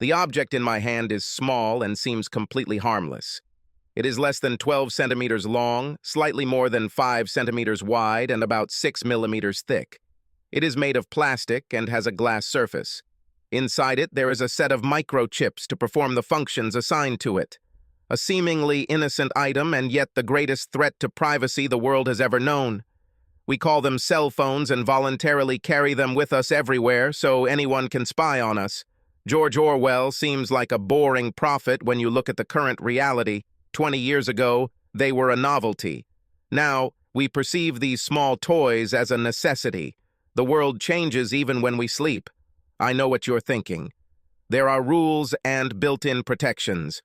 The object in my hand is small and seems completely harmless. It is less than 12 centimeters long, slightly more than 5 centimeters wide, and about 6 millimeters thick. It is made of plastic and has a glass surface. Inside it, there is a set of microchips to perform the functions assigned to it. A seemingly innocent item, and yet the greatest threat to privacy the world has ever known. We call them cell phones and voluntarily carry them with us everywhere so anyone can spy on us. George Orwell seems like a boring prophet when you look at the current reality. 20 years ago, they were a novelty. Now, we perceive these small toys as a necessity. The world changes even when we sleep. I know what you're thinking. There are rules and built-in protections.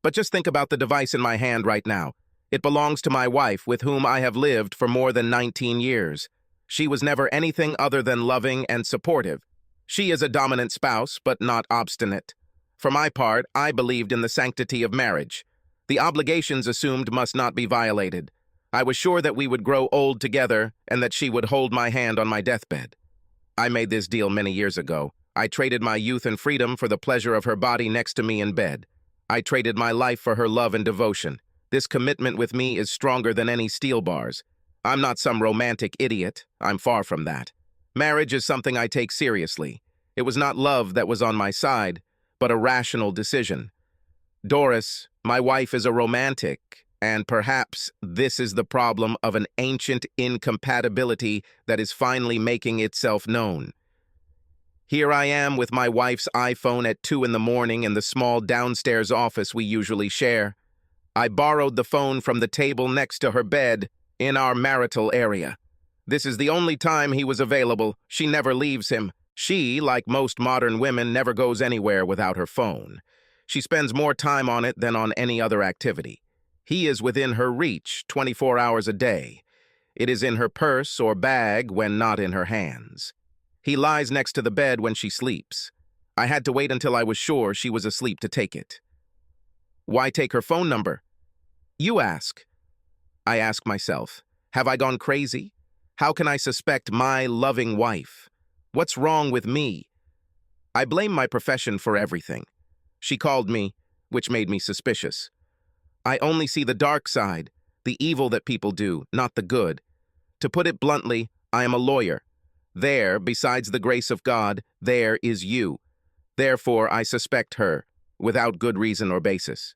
But just think about the device in my hand right now. It belongs to my wife, with whom I have lived for more than 19 years. She was never anything other than loving and supportive. She is a dominant spouse, but not obstinate. For my part, I believed in the sanctity of marriage. The obligations assumed must not be violated. I was sure that we would grow old together and that she would hold my hand on my deathbed. I made this deal many years ago. I traded my youth and freedom for the pleasure of her body next to me in bed. I traded my life for her love and devotion. This commitment with me is stronger than any steel bars. I'm not some romantic idiot. I'm far from that. Marriage is something I take seriously. It was not love that was on my side, but a rational decision. Doris, my wife, is a romantic, and perhaps this is the problem of an ancient incompatibility that is finally making itself known. Here I am with my wife's iPhone at 2 in the morning in the small downstairs office we usually share. I borrowed the phone from the table next to her bed in our marital area. This is the only time he was available. She never leaves him. She, like most modern women, never goes anywhere without her phone. She spends more time on it than on any other activity. He is within her reach 24 hours a day. It is in her purse or bag when not in her hands. He lies next to the bed when she sleeps. I had to wait until I was sure she was asleep to take it. Why take her phone number? You ask. I ask myself, have I gone crazy? How can I suspect my loving wife? What's wrong with me? I blame my profession for everything. She called me, which made me suspicious. I only see the dark side, the evil that people do, not the good. To put it bluntly, I am a lawyer. There, besides the grace of God, there is you. Therefore, I suspect her, without good reason or basis.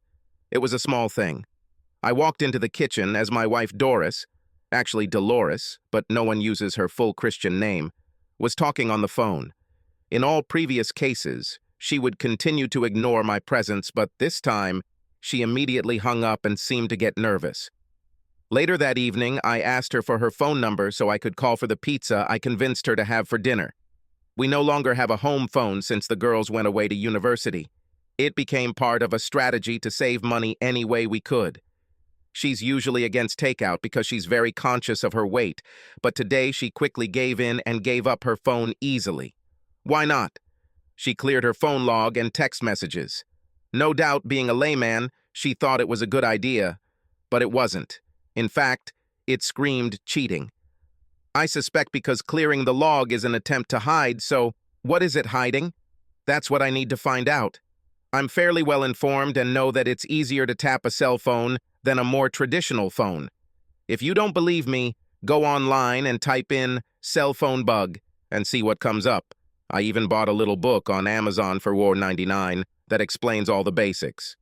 It was a small thing. I walked into the kitchen as my wife Doris, actually Dolores, but no one uses her full Christian name, was talking on the phone. In all previous cases, she would continue to ignore my presence, but this time, she immediately hung up and seemed to get nervous. Later that evening, I asked her for her phone number so I could call for the pizza I convinced her to have for dinner. We no longer have a home phone since the girls went away to university. It became part of a strategy to save money any way we could. She's usually against takeout because she's very conscious of her weight, but today she quickly gave in and gave up her phone easily. Why not? She cleared her phone log and text messages. No doubt, being a layman, she thought it was a good idea, but it wasn't. In fact, it screamed cheating. I suspect because clearing the log is an attempt to hide, so what is it hiding? That's what I need to find out. I'm fairly well informed and know that it's easier to tap a cell phone than a more traditional phone. If you don't believe me, go online and type in cell phone bug and see what comes up. I even bought a little book on Amazon for $4.99 that explains all the basics.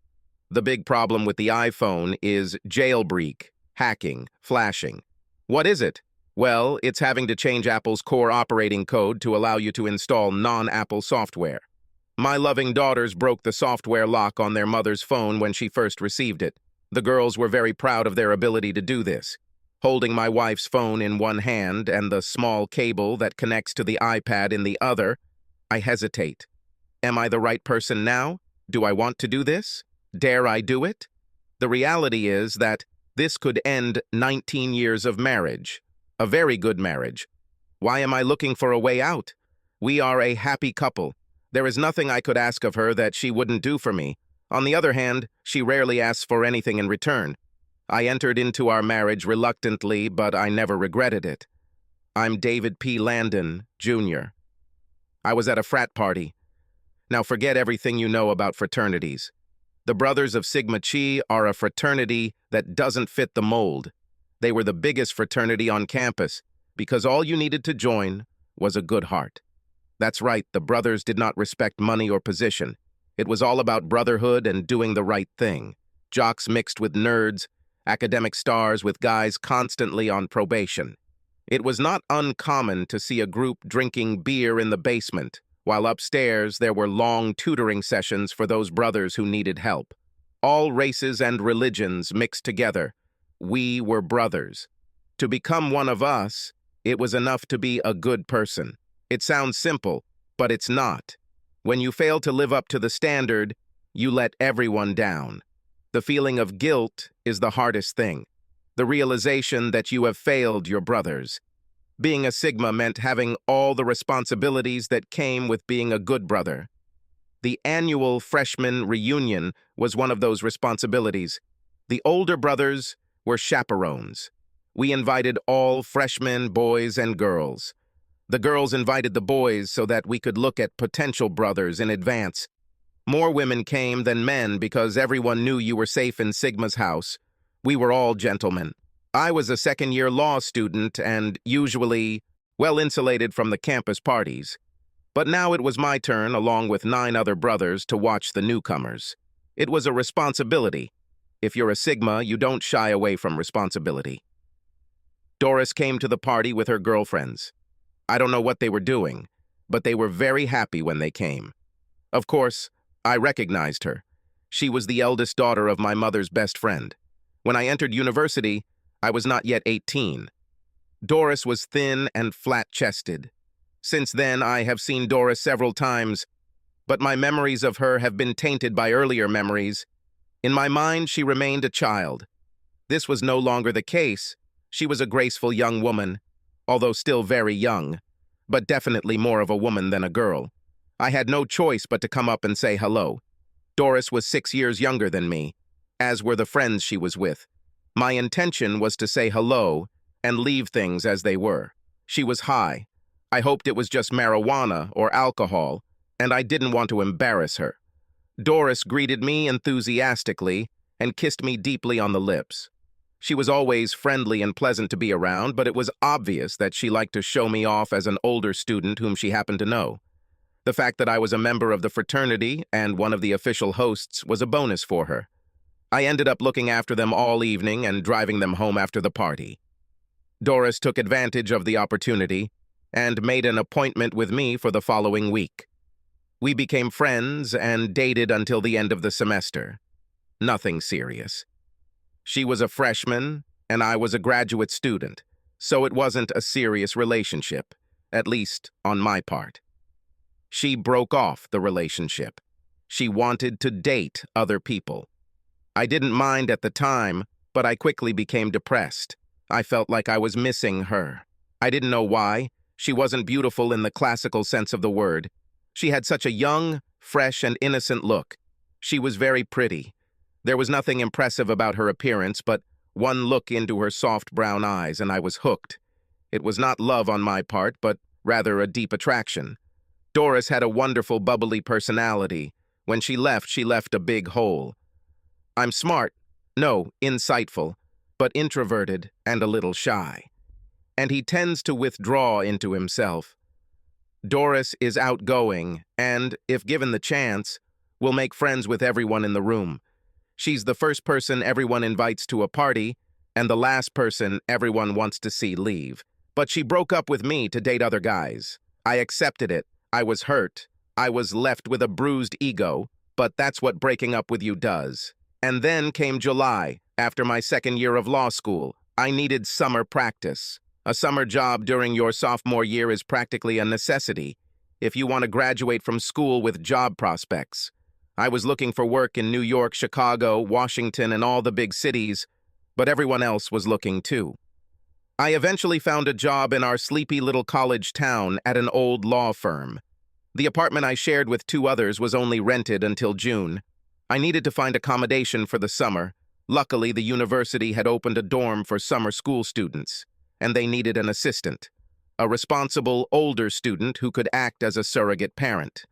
The big problem with the iPhone is jailbreak, hacking, flashing. What is it? Well, it's having to change Apple's core operating code to allow you to install non-Apple software. My loving daughters broke the software lock on their mother's phone when she first received it. The girls were very proud of their ability to do this. Holding my wife's phone in one hand and the small cable that connects to the iPad in the other, I hesitate. Am I the right person now? Do I want to do this? Dare I do it? The reality is that this could end 19 years of marriage. A very good marriage. Why am I looking for a way out? We are a happy couple. There is nothing I could ask of her that she wouldn't do for me. On the other hand, she rarely asks for anything in return. I entered into our marriage reluctantly, but I never regretted it. I'm David P. Landon, Jr. I was at a frat party. Now forget everything you know about fraternities. The Brothers of Sigma Chi are a fraternity that doesn't fit the mold. They were the biggest fraternity on campus because all you needed to join was a good heart. That's right, the brothers did not respect money or position. It was all about brotherhood and doing the right thing. Jocks mixed with nerds, academic stars with guys constantly on probation. It was not uncommon to see a group drinking beer in the basement, while upstairs there were long tutoring sessions for those brothers who needed help. All races and religions mixed together. We were brothers. To become one of us, it was enough to be a good person. It sounds simple, but it's not. When you fail to live up to the standard, you let everyone down. The feeling of guilt is the hardest thing. The realization that you have failed your brothers. Being a Sigma meant having all the responsibilities that came with being a good brother. The annual freshman reunion was one of those responsibilities. The older brothers were chaperones. We invited all freshmen, boys and girls. The girls invited the boys so that we could look at potential brothers in advance. More women came than men because everyone knew you were safe in Sigma's house. We were all gentlemen. I was a second-year law student and usually well-insulated from the campus parties. But now it was my turn, along with 9 other brothers, to watch the newcomers. It was a responsibility. If you're a Sigma, you don't shy away from responsibility. Doris came to the party with her girlfriends. I don't know what they were doing, but they were very happy when they came. Of course, I recognized her. She was the eldest daughter of my mother's best friend. When I entered university, I was not yet 18. Doris was thin and flat-chested. Since then, I have seen Doris several times, but my memories of her have been tainted by earlier memories. In my mind, she remained a child. This was no longer the case. She was a graceful young woman, although still very young, but definitely more of a woman than a girl. I had no choice but to come up and say hello. Doris was 6 years younger than me, as were the friends she was with. My intention was to say hello and leave things as they were. She was high. I hoped it was just marijuana or alcohol, and I didn't want to embarrass her. Doris greeted me enthusiastically and kissed me deeply on the lips. She was always friendly and pleasant to be around, but it was obvious that she liked to show me off as an older student whom she happened to know. The fact that I was a member of the fraternity and one of the official hosts was a bonus for her. I ended up looking after them all evening and driving them home after the party. Doris took advantage of the opportunity and made an appointment with me for the following week. We became friends and dated until the end of the semester. Nothing serious. She was a freshman and I was a graduate student, so it wasn't a serious relationship, at least on my part. She broke off the relationship. She wanted to date other people. I didn't mind at the time, but I quickly became depressed. I felt like I was missing her. I didn't know why. She wasn't beautiful in the classical sense of the word. She had such a young, fresh, and innocent look. She was very pretty. There was nothing impressive about her appearance, but one look into her soft brown eyes, and I was hooked. It was not love on my part, but rather a deep attraction. Doris had a wonderful, bubbly personality. When she left a big hole. I'm smart, no, insightful, but introverted and a little shy. And he tends to withdraw into himself. Doris is outgoing and, if given the chance, will make friends with everyone in the room. She's the first person everyone invites to a party and the last person everyone wants to see leave. But she broke up with me to date other guys. I accepted it. I was hurt. I was left with a bruised ego, but that's what breaking up with you does. And then came July, after my second year of law school. I needed summer practice. A summer job during your sophomore year is practically a necessity if you want to graduate from school with job prospects. I was looking for work in New York, Chicago, Washington, and all the big cities, but everyone else was looking too. I eventually found a job in our sleepy little college town at an old law firm. The apartment I shared with 2 others was only rented until June. I needed to find accommodation for the summer. Luckily, the university had opened a dorm for summer school students, and they needed an assistant, a responsible, older student who could act as a surrogate parent.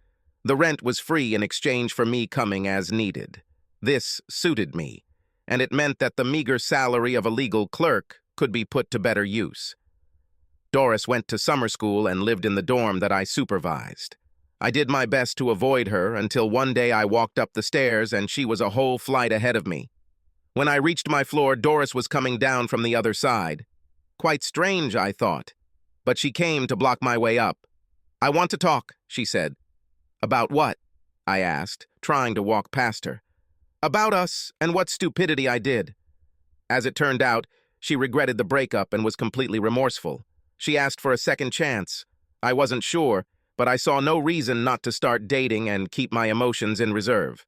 The rent was free in exchange for me coming as needed. This suited me, and it meant that the meager salary of a legal clerk could be put to better use. Doris went to summer school and lived in the dorm that I supervised. I did my best to avoid her until one day I walked up the stairs and she was a whole flight ahead of me. When I reached my floor, Doris was coming down from the other side. Quite strange, I thought, but she came to block my way up. "I want to talk," she said. "About what?" I asked, trying to walk past her. "About us and what stupidity I did." As it turned out, she regretted the breakup and was completely remorseful. She asked for a second chance. I wasn't sure, but I saw no reason not to start dating and keep my emotions in reserve.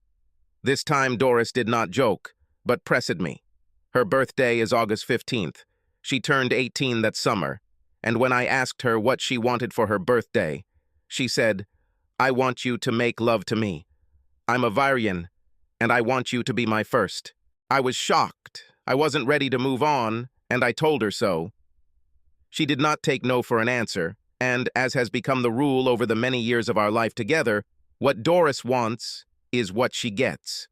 This time Doris did not joke, but pressed me. Her birthday is August 15th. She turned 18 that summer, and when I asked her what she wanted for her birthday, she said, "I want you to make love to me. I'm a Varian, and I want you to be my first." I was shocked. I wasn't ready to move on, and I told her so. She did not take no for an answer, and as has become the rule over the many years of our life together, what Doris wants is what she gets.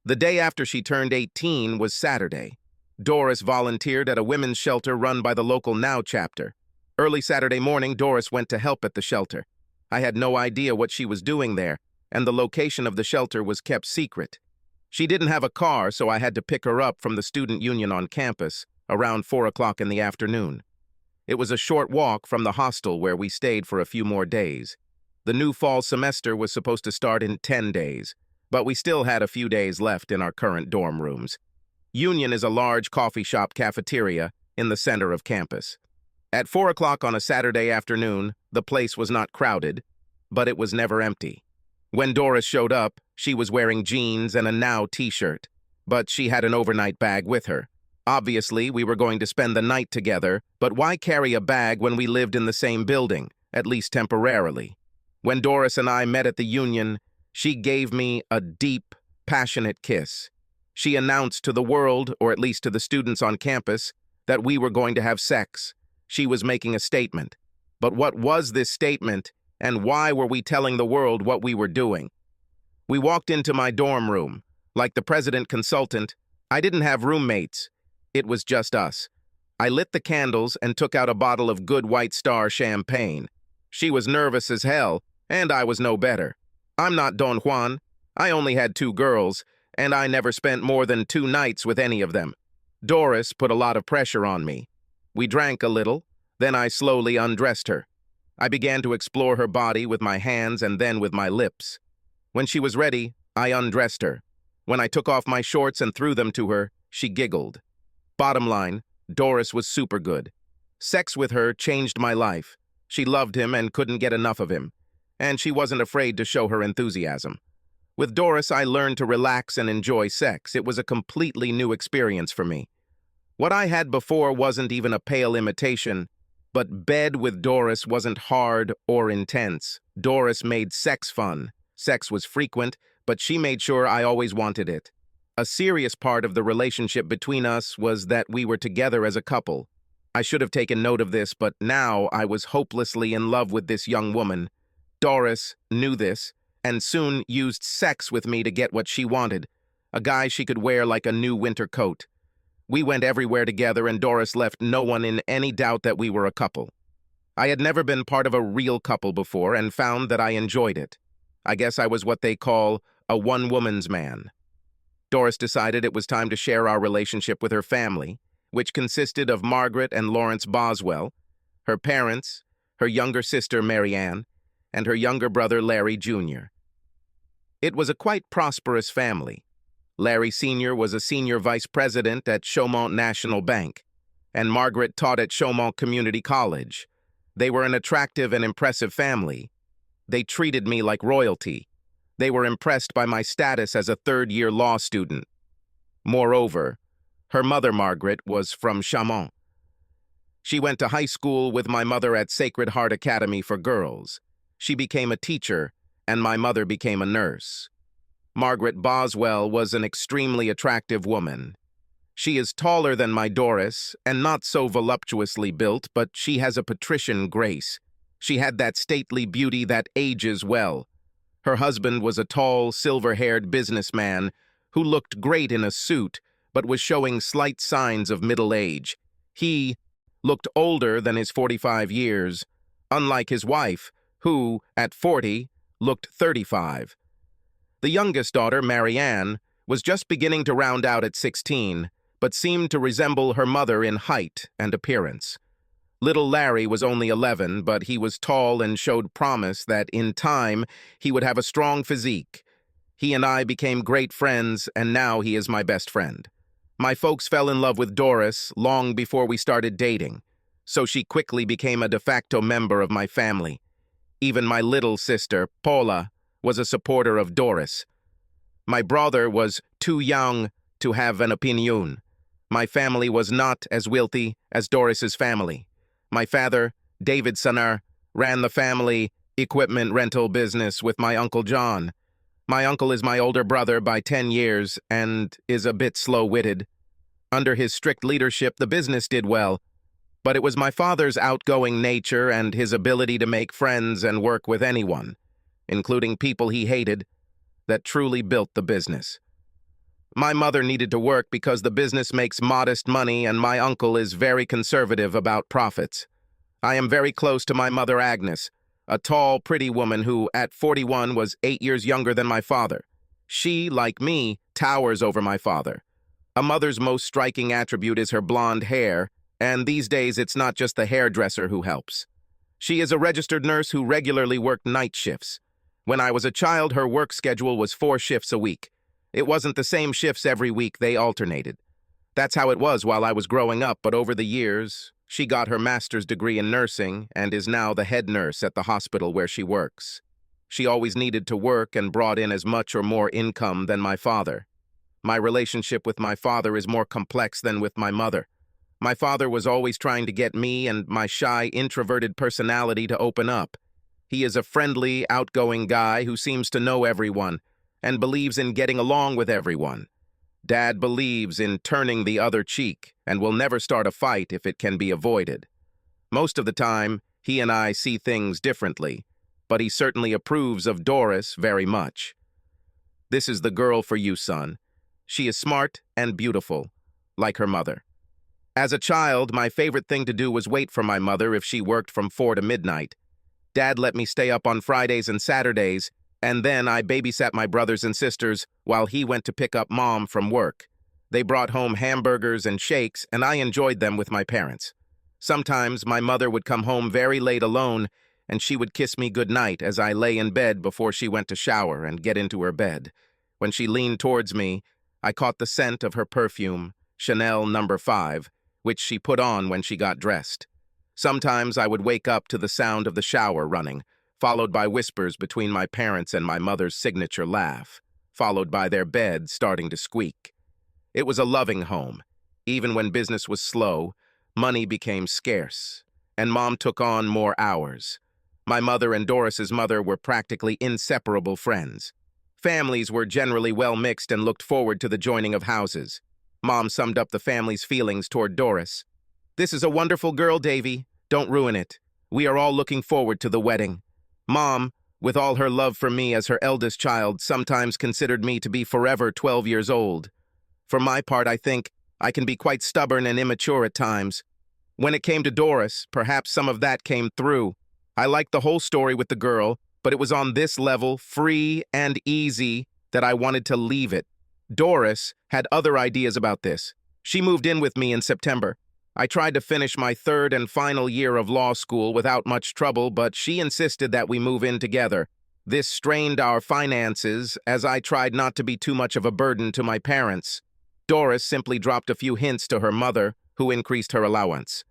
The day after she turned 18 was Saturday. Doris volunteered at a women's shelter run by the local Now chapter. Early Saturday morning, Doris went to help at the shelter. I had no idea what she was doing there, and the location of the shelter was kept secret. She didn't have a car, so I had to pick her up from the student union on campus around 4 o'clock in the afternoon. It was a short walk from the hostel where we stayed for a few more days. The new fall semester was supposed to start in 10 days, but we still had a few days left in our current dorm rooms. Union is a large coffee shop cafeteria in the center of campus. At 4 o'clock on a Saturday afternoon, the place was not crowded, but it was never empty. When Doris showed up, she was wearing jeans and a Now t-shirt, but she had an overnight bag with her. Obviously, we were going to spend the night together, but why carry a bag when we lived in the same building, at least temporarily? When Doris and I met at the Union, she gave me a deep, passionate kiss. She announced to the world, or at least to the students on campus, that we were going to have sex. She was making a statement. But what was this statement, and why were we telling the world what we were doing? We walked into my dorm room. Like the president consultant, I didn't have roommates. It was just us. I lit the candles and took out a bottle of good White Star champagne. She was nervous as hell, and I was no better. I'm not Don Juan. I only had 2 girls, and I never spent more than 2 nights with any of them. Doris put a lot of pressure on me. We drank a little, then I slowly undressed her. I began to explore her body with my hands and then with my lips. When she was ready, I undressed her. When I took off my shorts and threw them to her, she giggled. Bottom line, Doris was super good. Sex with her changed my life. She loved him and couldn't get enough of him, and she wasn't afraid to show her enthusiasm. With Doris, I learned to relax and enjoy sex. It was a completely new experience for me. What I had before wasn't even a pale imitation, but bed with Doris wasn't hard or intense. Doris made sex fun. Sex was frequent, but she made sure I always wanted it. A serious part of the relationship between us was that we were together as a couple. I should have taken note of this, but now I was hopelessly in love with this young woman. Doris knew this, and soon used sex with me to get what she wanted, a guy she could wear like a new winter coat. We went everywhere together, and Doris left no one in any doubt that we were a couple. I had never been part of a real couple before and found that I enjoyed it. I guess I was what they call a one-woman's man. Doris decided it was time to share our relationship with her family, which consisted of Margaret and Lawrence Boswell, her parents, her younger sister Mary Ann, and her younger brother Larry Jr. It was a quite prosperous family. Larry Sr. was a senior vice president at Chaumont National Bank, and Margaret taught at Chaumont Community College. They were an attractive and impressive family. They treated me like royalty. They were impressed by my status as a third-year law student. Moreover, her mother, Margaret, was from Chaumont. She went to high school with my mother at Sacred Heart Academy for Girls. She became a teacher, and my mother became a nurse. Margaret Boswell was an extremely attractive woman. She is taller than my Doris, and not so voluptuously built, but she has a patrician grace. She had that stately beauty that ages well. Her husband was a tall, silver-haired businessman who looked great in a suit but was showing slight signs of middle age. He looked older than his 45 years, unlike his wife, who, at 40, looked 35. The youngest daughter, Marianne, was just beginning to round out at 16, but seemed to resemble her mother in height and appearance. Little Larry was only 11, but he was tall and showed promise that, in time, he would have a strong physique. He and I became great friends, and now he is my best friend. My folks fell in love with Doris long before we started dating, so she quickly became a de facto member of my family. Even my little sister, Paula, was a supporter of Doris. My brother was too young to have an opinion. My family was not as wealthy as Doris's family. My father, David Sonner, ran the family equipment rental business with my Uncle John. My uncle is my older brother by 10 years and is a bit slow-witted. Under his strict leadership, the business did well, but it was my father's outgoing nature and his ability to make friends and work with anyone, including people he hated, that truly built the business. My mother needed to work because the business makes modest money and my uncle is very conservative about profits. I am very close to my mother Agnes, a tall, pretty woman who, at 41, was 8 years younger than my father. She, like me, towers over my father. A mother's most striking attribute is her blonde hair, and these days it's not just the hairdresser who helps. She is a registered nurse who regularly worked night shifts. When I was a child, her work schedule was 4 shifts a week. It wasn't the same shifts every week, they alternated. That's how it was while I was growing up, but over the years, she got her master's degree in nursing and is now the head nurse at the hospital where she works. She always needed to work and brought in as much or more income than my father. My relationship with my father is more complex than with my mother. My father was always trying to get me and my shy, introverted personality to open up. He is a friendly, outgoing guy who seems to know everyone and believes in getting along with everyone. Dad believes in turning the other cheek and will never start a fight if it can be avoided. Most of the time, he and I see things differently, but he certainly approves of Doris very much. This is the girl for you, son. She is smart and beautiful, like her mother. As a child, my favorite thing to do was wait for my mother if she worked from 4 to midnight. Dad let me stay up on Fridays and Saturdays, and then I babysat my brothers and sisters while he went to pick up Mom from work. They brought home hamburgers and shakes, and I enjoyed them with my parents. Sometimes my mother would come home very late alone, and she would kiss me goodnight as I lay in bed before she went to shower and get into her bed. When she leaned towards me, I caught the scent of her perfume, Chanel No. 5, which she put on when she got dressed. Sometimes I would wake up to the sound of the shower running, followed by whispers between my parents and my mother's signature laugh, followed by their bed starting to squeak. It was a loving home. Even when business was slow, money became scarce, and Mom took on more hours. My mother and Doris's mother were practically inseparable friends. Families were generally well mixed and looked forward to the joining of houses. Mom summed up the family's feelings toward Doris. "This is a wonderful girl, Davy. Don't ruin it. We are all looking forward to the wedding." Mom, with all her love for me as her eldest child, sometimes considered me to be forever 12 years old. For my part, I think I can be quite stubborn and immature at times. When it came to Doris, perhaps some of that came through. I liked the whole story with the girl, but it was on this level, free and easy, that I wanted to leave it. Doris had other ideas about this. She moved in with me in September. I tried to finish my 3rd and final year of law school without much trouble, but she insisted that we move in together. This strained our finances, as I tried not to be too much of a burden to my parents. Doris simply dropped a few hints to her mother, who increased her allowance.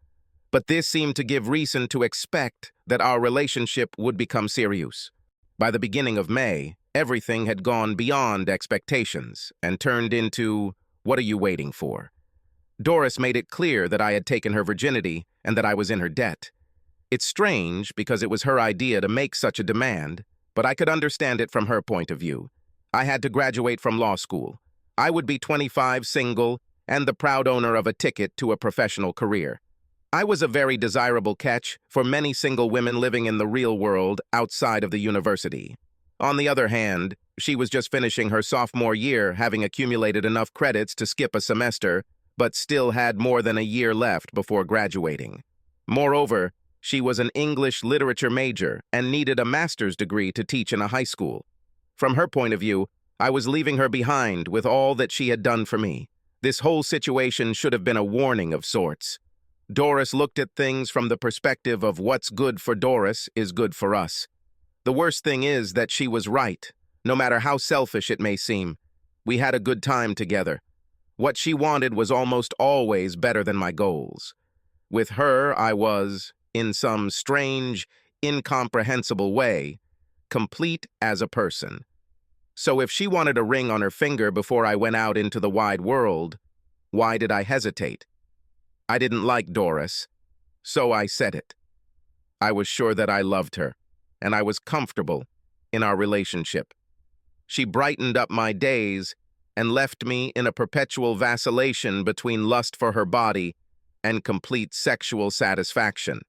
But this seemed to give reason to expect that our relationship would become serious. By the beginning of May, everything had gone beyond expectations and turned into, "What are you waiting for?" Doris made it clear that I had taken her virginity and that I was in her debt. It's strange because it was her idea to make such a demand, but I could understand it from her point of view. I had to graduate from law school. I would be 25, single, and the proud owner of a ticket to a professional career. I was a very desirable catch for many single women living in the real world outside of the university. On the other hand, she was just finishing her sophomore year, having accumulated enough credits to skip a semester, but still had more than a year left before graduating. Moreover, she was an English literature major and needed a master's degree to teach in a high school. From her point of view, I was leaving her behind with all that she had done for me. This whole situation should have been a warning of sorts. Doris looked at things from the perspective of what's good for Doris is good for us. The worst thing is that she was right, no matter how selfish it may seem. We had a good time together. What she wanted was almost always better than my goals. With her, I was, in some strange, incomprehensible way, complete as a person. So if she wanted a ring on her finger before I went out into the wide world, why did I hesitate? I didn't like Doris, so I said it. I was sure that I loved her, and I was comfortable in our relationship. She brightened up my days and left me in a perpetual vacillation between lust for her body and complete sexual satisfaction.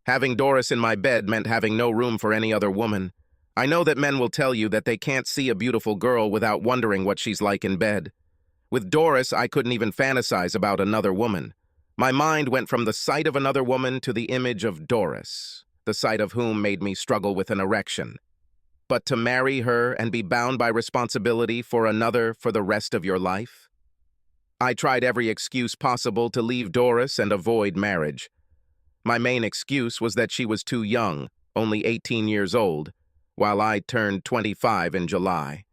Having Doris in my bed meant having no room for any other woman. I know that men will tell you that they can't see a beautiful girl without wondering what she's like in bed. With Doris, I couldn't even fantasize about another woman. My mind went from the sight of another woman to the image of Doris, the sight of whom made me struggle with an erection. But to marry her and be bound by responsibility for another for the rest of your life? I tried every excuse possible to leave Doris and avoid marriage. My main excuse was that she was too young, only 18 years old, while I turned 25 in July.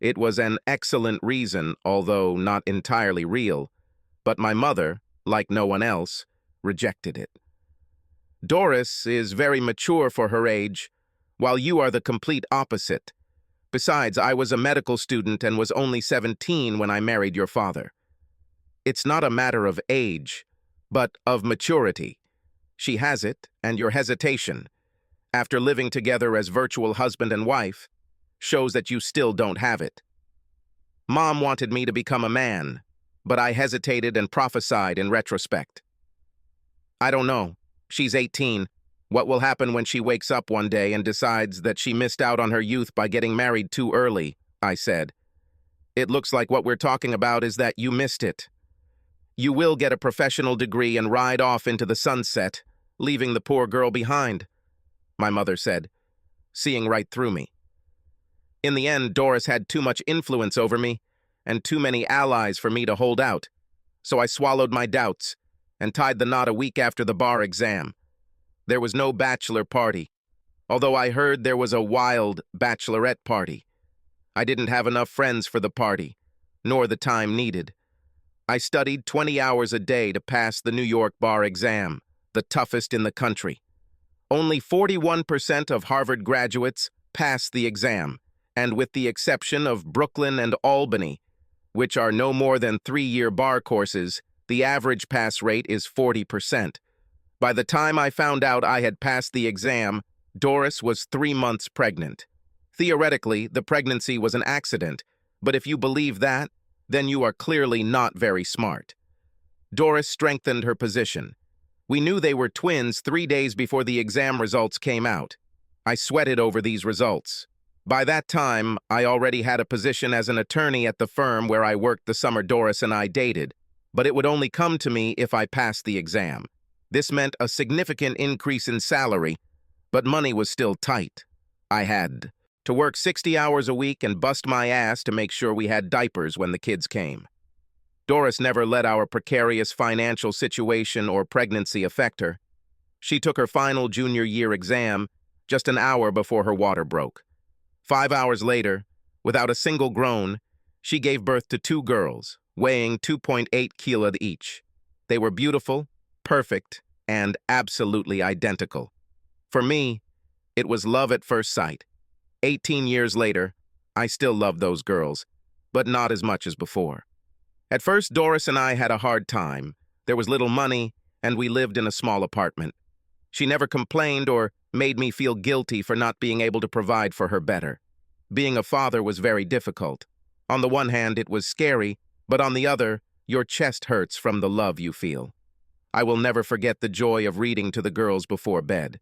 It was an excellent reason, although not entirely real, but my mother, like no one else, rejected it. Doris is very mature for her age, while you are the complete opposite. Besides, I was a medical student and was only 17 when I married your father. It's not a matter of age, but of maturity. She has it, and your hesitation, after living together as virtual husband and wife, shows that you still don't have it. Mom wanted me to become a man, but I hesitated and prophesied in retrospect. I don't know. She's 18. What will happen when she wakes up one day and decides that she missed out on her youth by getting married too early? I said. It looks like what we're talking about is that you missed it. You will get a professional degree and ride off into the sunset, leaving the poor girl behind, my mother said, seeing right through me. In the end, Doris had too much influence over me and too many allies for me to hold out, so I swallowed my doubts and tied the knot a week after the bar exam. There was no bachelor party, although I heard there was a wild bachelorette party. I didn't have enough friends for the party, nor the time needed. I studied 20 hours a day to pass the New York bar exam, the toughest in the country. Only 41% of Harvard graduates pass the exam, and with the exception of Brooklyn and Albany, which are no more than 3-year bar courses, the average pass rate is 40%. By the time I found out I had passed the exam, Doris was 3 months pregnant. Theoretically, the pregnancy was an accident, but if you believe that, then you are clearly not very smart. Doris strengthened her position. We knew they were twins 3 days before the exam results came out. I sweated over these results. By that time, I already had a position as an attorney at the firm where I worked the summer Doris and I dated, but it would only come to me if I passed the exam. This meant a significant increase in salary, but money was still tight. I had to work 60 hours a week and bust my ass to make sure we had diapers when the kids came. Doris never let our precarious financial situation or pregnancy affect her. She took her final junior year exam just an hour before her water broke. 5 hours later, without a single groan, she gave birth to 2 girls, weighing 2.8 kilos each. They were beautiful, perfect, and absolutely identical. For me, it was love at first sight. 18 years later, I still love those girls, but not as much as before. At first, Doris and I had a hard time. There was little money, and we lived in a small apartment. She never complained or made me feel guilty for not being able to provide for her better. Being a father was very difficult. On the one hand, it was scary, but on the other, your chest hurts from the love you feel. I will never forget the joy of reading to the girls before bed.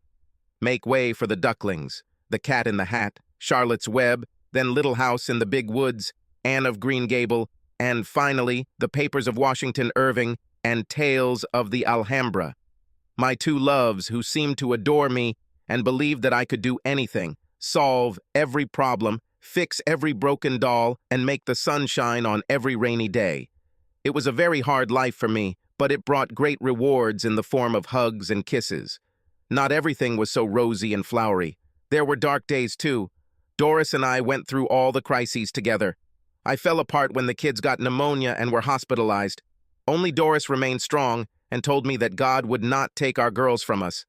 Make way for the ducklings, The Cat in the Hat, Charlotte's Web, then Little House in the Big Woods, Anne of Green Gable, and finally, The Papers of Washington Irving and Tales of the Alhambra. My two loves who seemed to adore me and believed that I could do anything, solve every problem, fix every broken doll, and make the sun shine on every rainy day. It was a very hard life for me, but it brought great rewards in the form of hugs and kisses. Not everything was so rosy and flowery. There were dark days too. Doris and I went through all the crises together. I fell apart when the kids got pneumonia and were hospitalized. Only Doris remained strong and told me that God would not take our girls from us.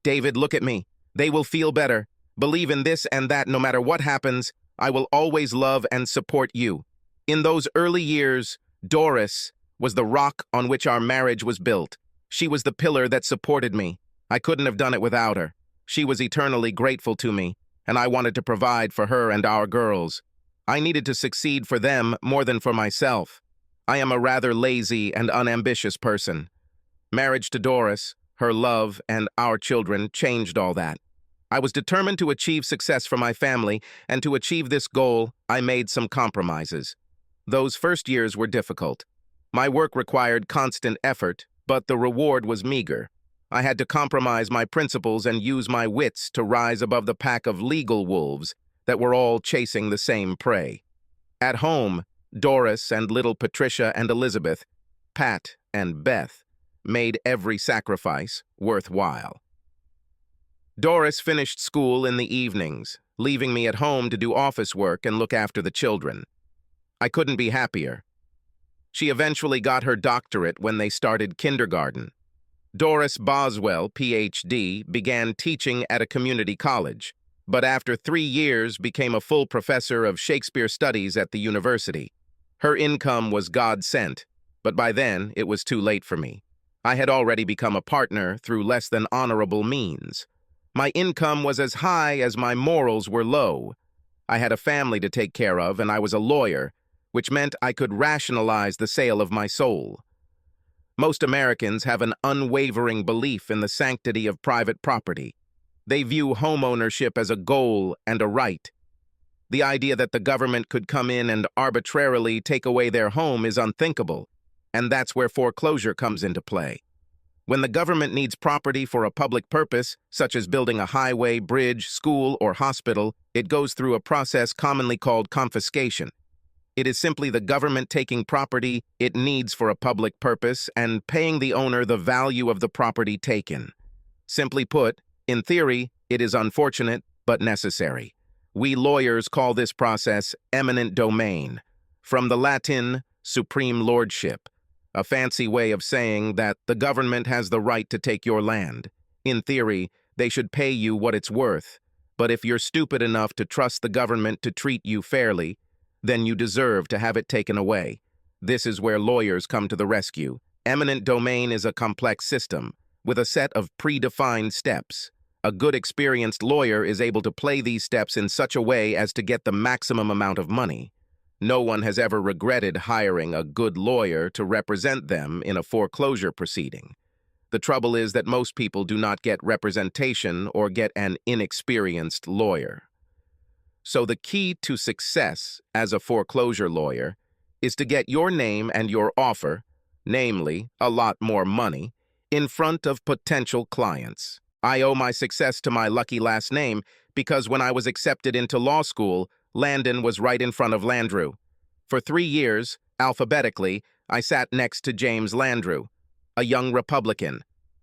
David, look at me. They will feel better. Believe in this and that no matter what happens. I will always love and support you. In those early years, Doris was the rock on which our marriage was built. She was the pillar that supported me. I couldn't have done it without her. She was eternally grateful to me, and I wanted to provide for her and our girls. I needed to succeed for them more than for myself. I am a rather lazy and unambitious person. Marriage to Doris, her love, and our children changed all that. I was determined to achieve success for my family, and to achieve this goal, I made some compromises. Those first years were difficult. My work required constant effort, but the reward was meager. I had to compromise my principles and use my wits to rise above the pack of legal wolves that were all chasing the same prey. At home, Doris and little Patricia and Elizabeth, Pat and Beth, made every sacrifice worthwhile. Doris finished school in the evenings, leaving me at home to do office work and look after the children. I couldn't be happier. She eventually got her doctorate when they started kindergarten. Doris Boswell, Ph.D., began teaching at a community college, but after 3 years became a full professor of Shakespeare studies at the university. Her income was God-sent, but by then it was too late for me. I had already become a partner through less than honorable means. My income was as high as my morals were low. I had a family to take care of, and I was a lawyer, which meant I could rationalize the sale of my soul. Most Americans have an unwavering belief in the sanctity of private property. They view homeownership as a goal and a right. The idea that the government could come in and arbitrarily take away their home is unthinkable, and that's where foreclosure comes into play. When the government needs property for a public purpose, such as building a highway, bridge, school, or hospital, it goes through a process commonly called confiscation. It is simply the government taking property it needs for a public purpose and paying the owner the value of the property taken. Simply put, in theory, it is unfortunate but necessary. We lawyers call this process eminent domain, from the Latin supreme lordship, a fancy way of saying that the government has the right to take your land. In theory, they should pay you what it's worth, but if you're stupid enough to trust the government to treat you fairly, then you deserve to have it taken away. This is where lawyers come to the rescue. Eminent domain is a complex system, with a set of predefined steps. A good experienced lawyer is able to play these steps in such a way as to get the maximum amount of money. No one has ever regretted hiring a good lawyer to represent them in a foreclosure proceeding. The trouble is that most people do not get representation or get an inexperienced lawyer. So the key to success as a foreclosure lawyer is to get your name and your offer, namely a lot more money, in front of potential clients. I owe my success to my lucky last name because when I was accepted into law school, Landon was right in front of Landrew. For 3 years, alphabetically, I sat next to James Landrew, a young Republican,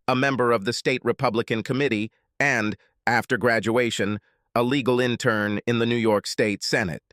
a member of the State Republican Committee, and, after graduation, a legal intern in the New York State Senate.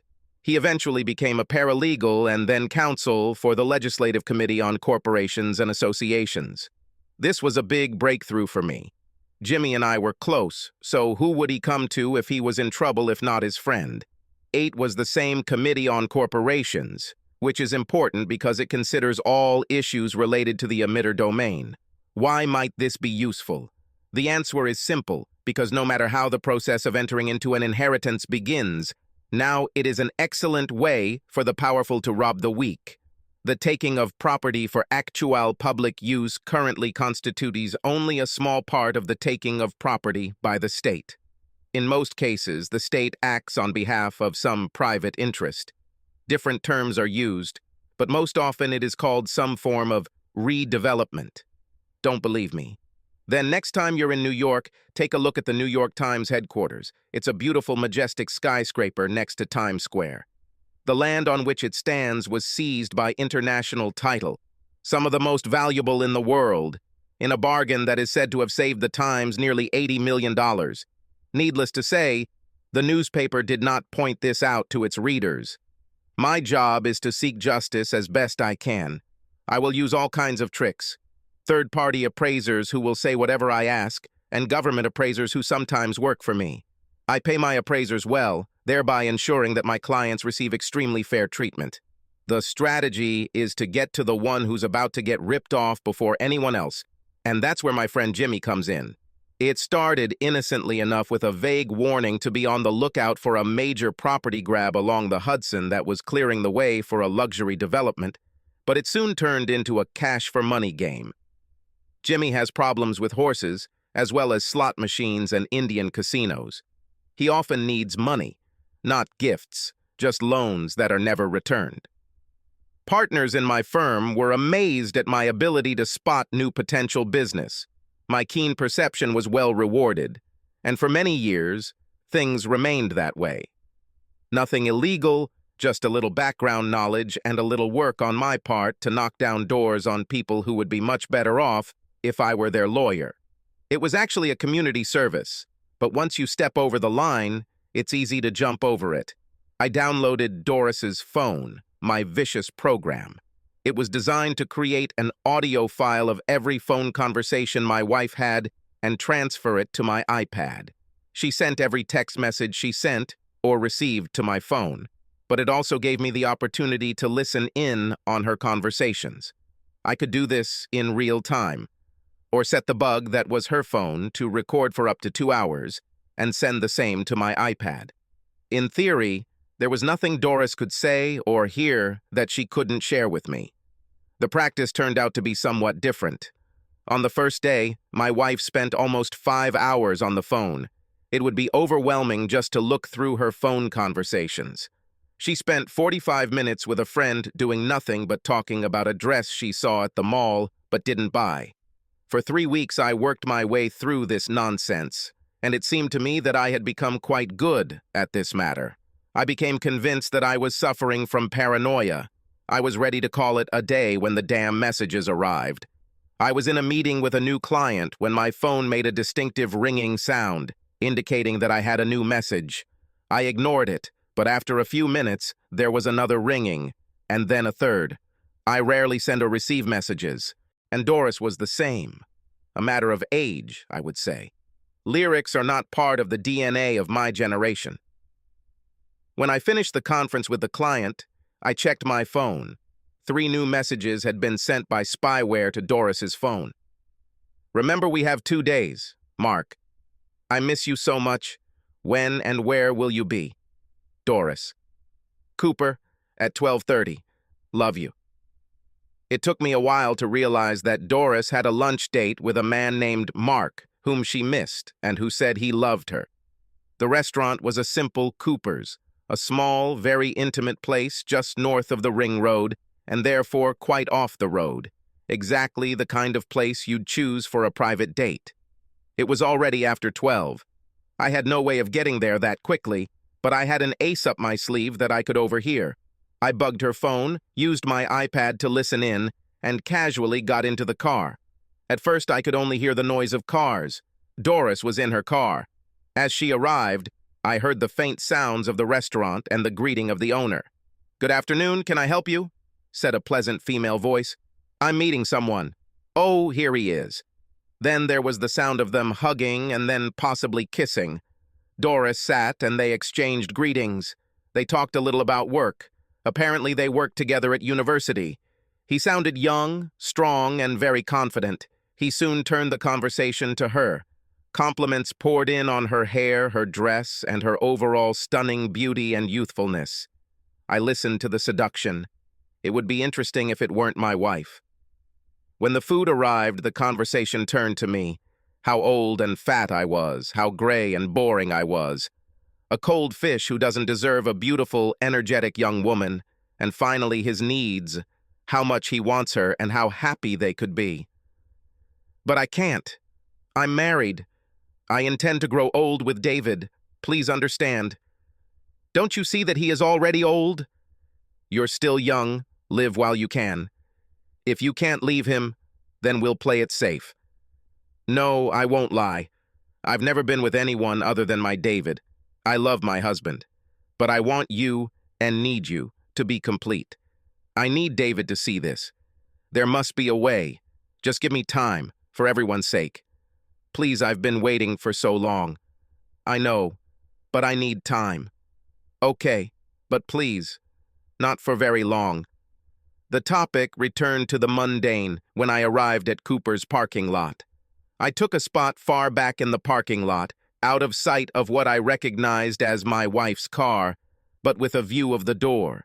He eventually became a paralegal and then counsel for the Legislative Committee on Corporations and Associations. This was a big breakthrough for me. Jimmy and I were close, so who would he come to if he was in trouble if not his friend? 8 was the same Committee on Corporations, which is important because it considers all issues related to the emitter domain. Why might this be useful? The answer is simple, because no matter how the process of entering into an inheritance begins, now it is an excellent way for the powerful to rob the weak. The taking of property for actual public use currently constitutes only a small part of the taking of property by the state. In most cases, the state acts on behalf of some private interest. Different terms are used, but most often it is called some form of redevelopment. Don't believe me? Then next time you're in New York, take a look at the New York Times headquarters. It's a beautiful, majestic skyscraper next to Times Square. The land on which it stands was seized by international title, some of the most valuable in the world, in a bargain that is said to have saved the Times nearly $80 million. Needless to say, the newspaper did not point this out to its readers. My job is to seek justice as best I can. I will use all kinds of tricks. Third-party appraisers who will say whatever I ask, and government appraisers who sometimes work for me. I pay my appraisers well, thereby ensuring that my clients receive extremely fair treatment. The strategy is to get to the one who's about to get ripped off before anyone else, and that's where my friend Jimmy comes in. It started innocently enough with a vague warning to be on the lookout for a major property grab along the Hudson that was clearing the way for a luxury development, but it soon turned into a cash-for-money game. Jimmy has problems with horses, as well as slot machines and Indian casinos. He often needs money, not gifts, just loans that are never returned. Partners in my firm were amazed at my ability to spot new potential business. My keen perception was well rewarded, and for many years, things remained that way. Nothing illegal, just a little background knowledge and a little work on my part to knock down doors on people who would be much better off if I were their lawyer. It was actually a community service, but once you step over the line, it's easy to jump over it. I downloaded Doris's phone, my vicious program. It was designed to create an audio file of every phone conversation my wife had and transfer it to my iPad. She sent every text message she sent or received to my phone, but it also gave me the opportunity to listen in on her conversations. I could do this in real time, or set the bug that was her phone to record for up to 2 hours and send the same to my iPad. In theory, there was nothing Doris could say or hear that she couldn't share with me. The practice turned out to be somewhat different. On the first day, my wife spent almost 5 hours on the phone. It would be overwhelming just to look through her phone conversations. She spent 45 minutes with a friend doing nothing but talking about a dress she saw at the mall but didn't buy. For 3 weeks, I worked my way through this nonsense, and it seemed to me that I had become quite good at this matter. I became convinced that I was suffering from paranoia. I was ready to call it a day when the damn messages arrived. I was in a meeting with a new client when my phone made a distinctive ringing sound, indicating that I had a new message. I ignored it, but after a few minutes, there was another ringing, and then a third. I rarely send or receive messages, and Doris was the same. A matter of age, I would say. Lyrics are not part of the DNA of my generation. When I finished the conference with the client, I checked my phone. 3 new messages had been sent by spyware to Doris's phone. Remember, we have 2 days. Mark. I miss you so much. When and where will you be? Doris. Cooper, at 12:30. Love you. It took me a while to realize that Doris had a lunch date with a man named Mark, whom she missed and who said he loved her. The restaurant was a simple Cooper's, a small, very intimate place just north of the Ring Road, and therefore quite off the road, exactly the kind of place you'd choose for a private date. It was already after 12. I had no way of getting there that quickly, but I had an ace up my sleeve that I could overhear. I bugged her phone, used my iPad to listen in, and casually got into the car. At first, I could only hear the noise of cars. Doris was in her car. As she arrived, I heard the faint sounds of the restaurant and the greeting of the owner. "Good afternoon, can I help you?" said a pleasant female voice. "I'm meeting someone." "Oh, here he is." Then there was the sound of them hugging and then possibly kissing. Doris sat and they exchanged greetings. They talked a little about work. Apparently they worked together at university. He sounded young, strong, and very confident. He soon turned the conversation to her. Compliments poured in on her hair, her dress, and her overall stunning beauty and youthfulness. I listened to the seduction. It would be interesting if it weren't my wife. When the food arrived, the conversation turned to me. How old and fat I was, how gray and boring I was. A cold fish who doesn't deserve a beautiful, energetic young woman, and finally his needs, how much he wants her and how happy they could be. But I can't. I'm married. I intend to grow old with David. Please understand. Don't you see that he is already old? You're still young. Live while you can. If you can't leave him, then we'll play it safe. No, I won't lie. I've never been with anyone other than my David. I love my husband. But I want you and need you to be complete. I need David to see this. There must be a way. Just give me time, for everyone's sake. Please, I've been waiting for so long. I know, but I need time. Okay, but please, not for very long. The topic returned to the mundane when I arrived at Cooper's parking lot. I took a spot far back in the parking lot, out of sight of what I recognized as my wife's car, but with a view of the door.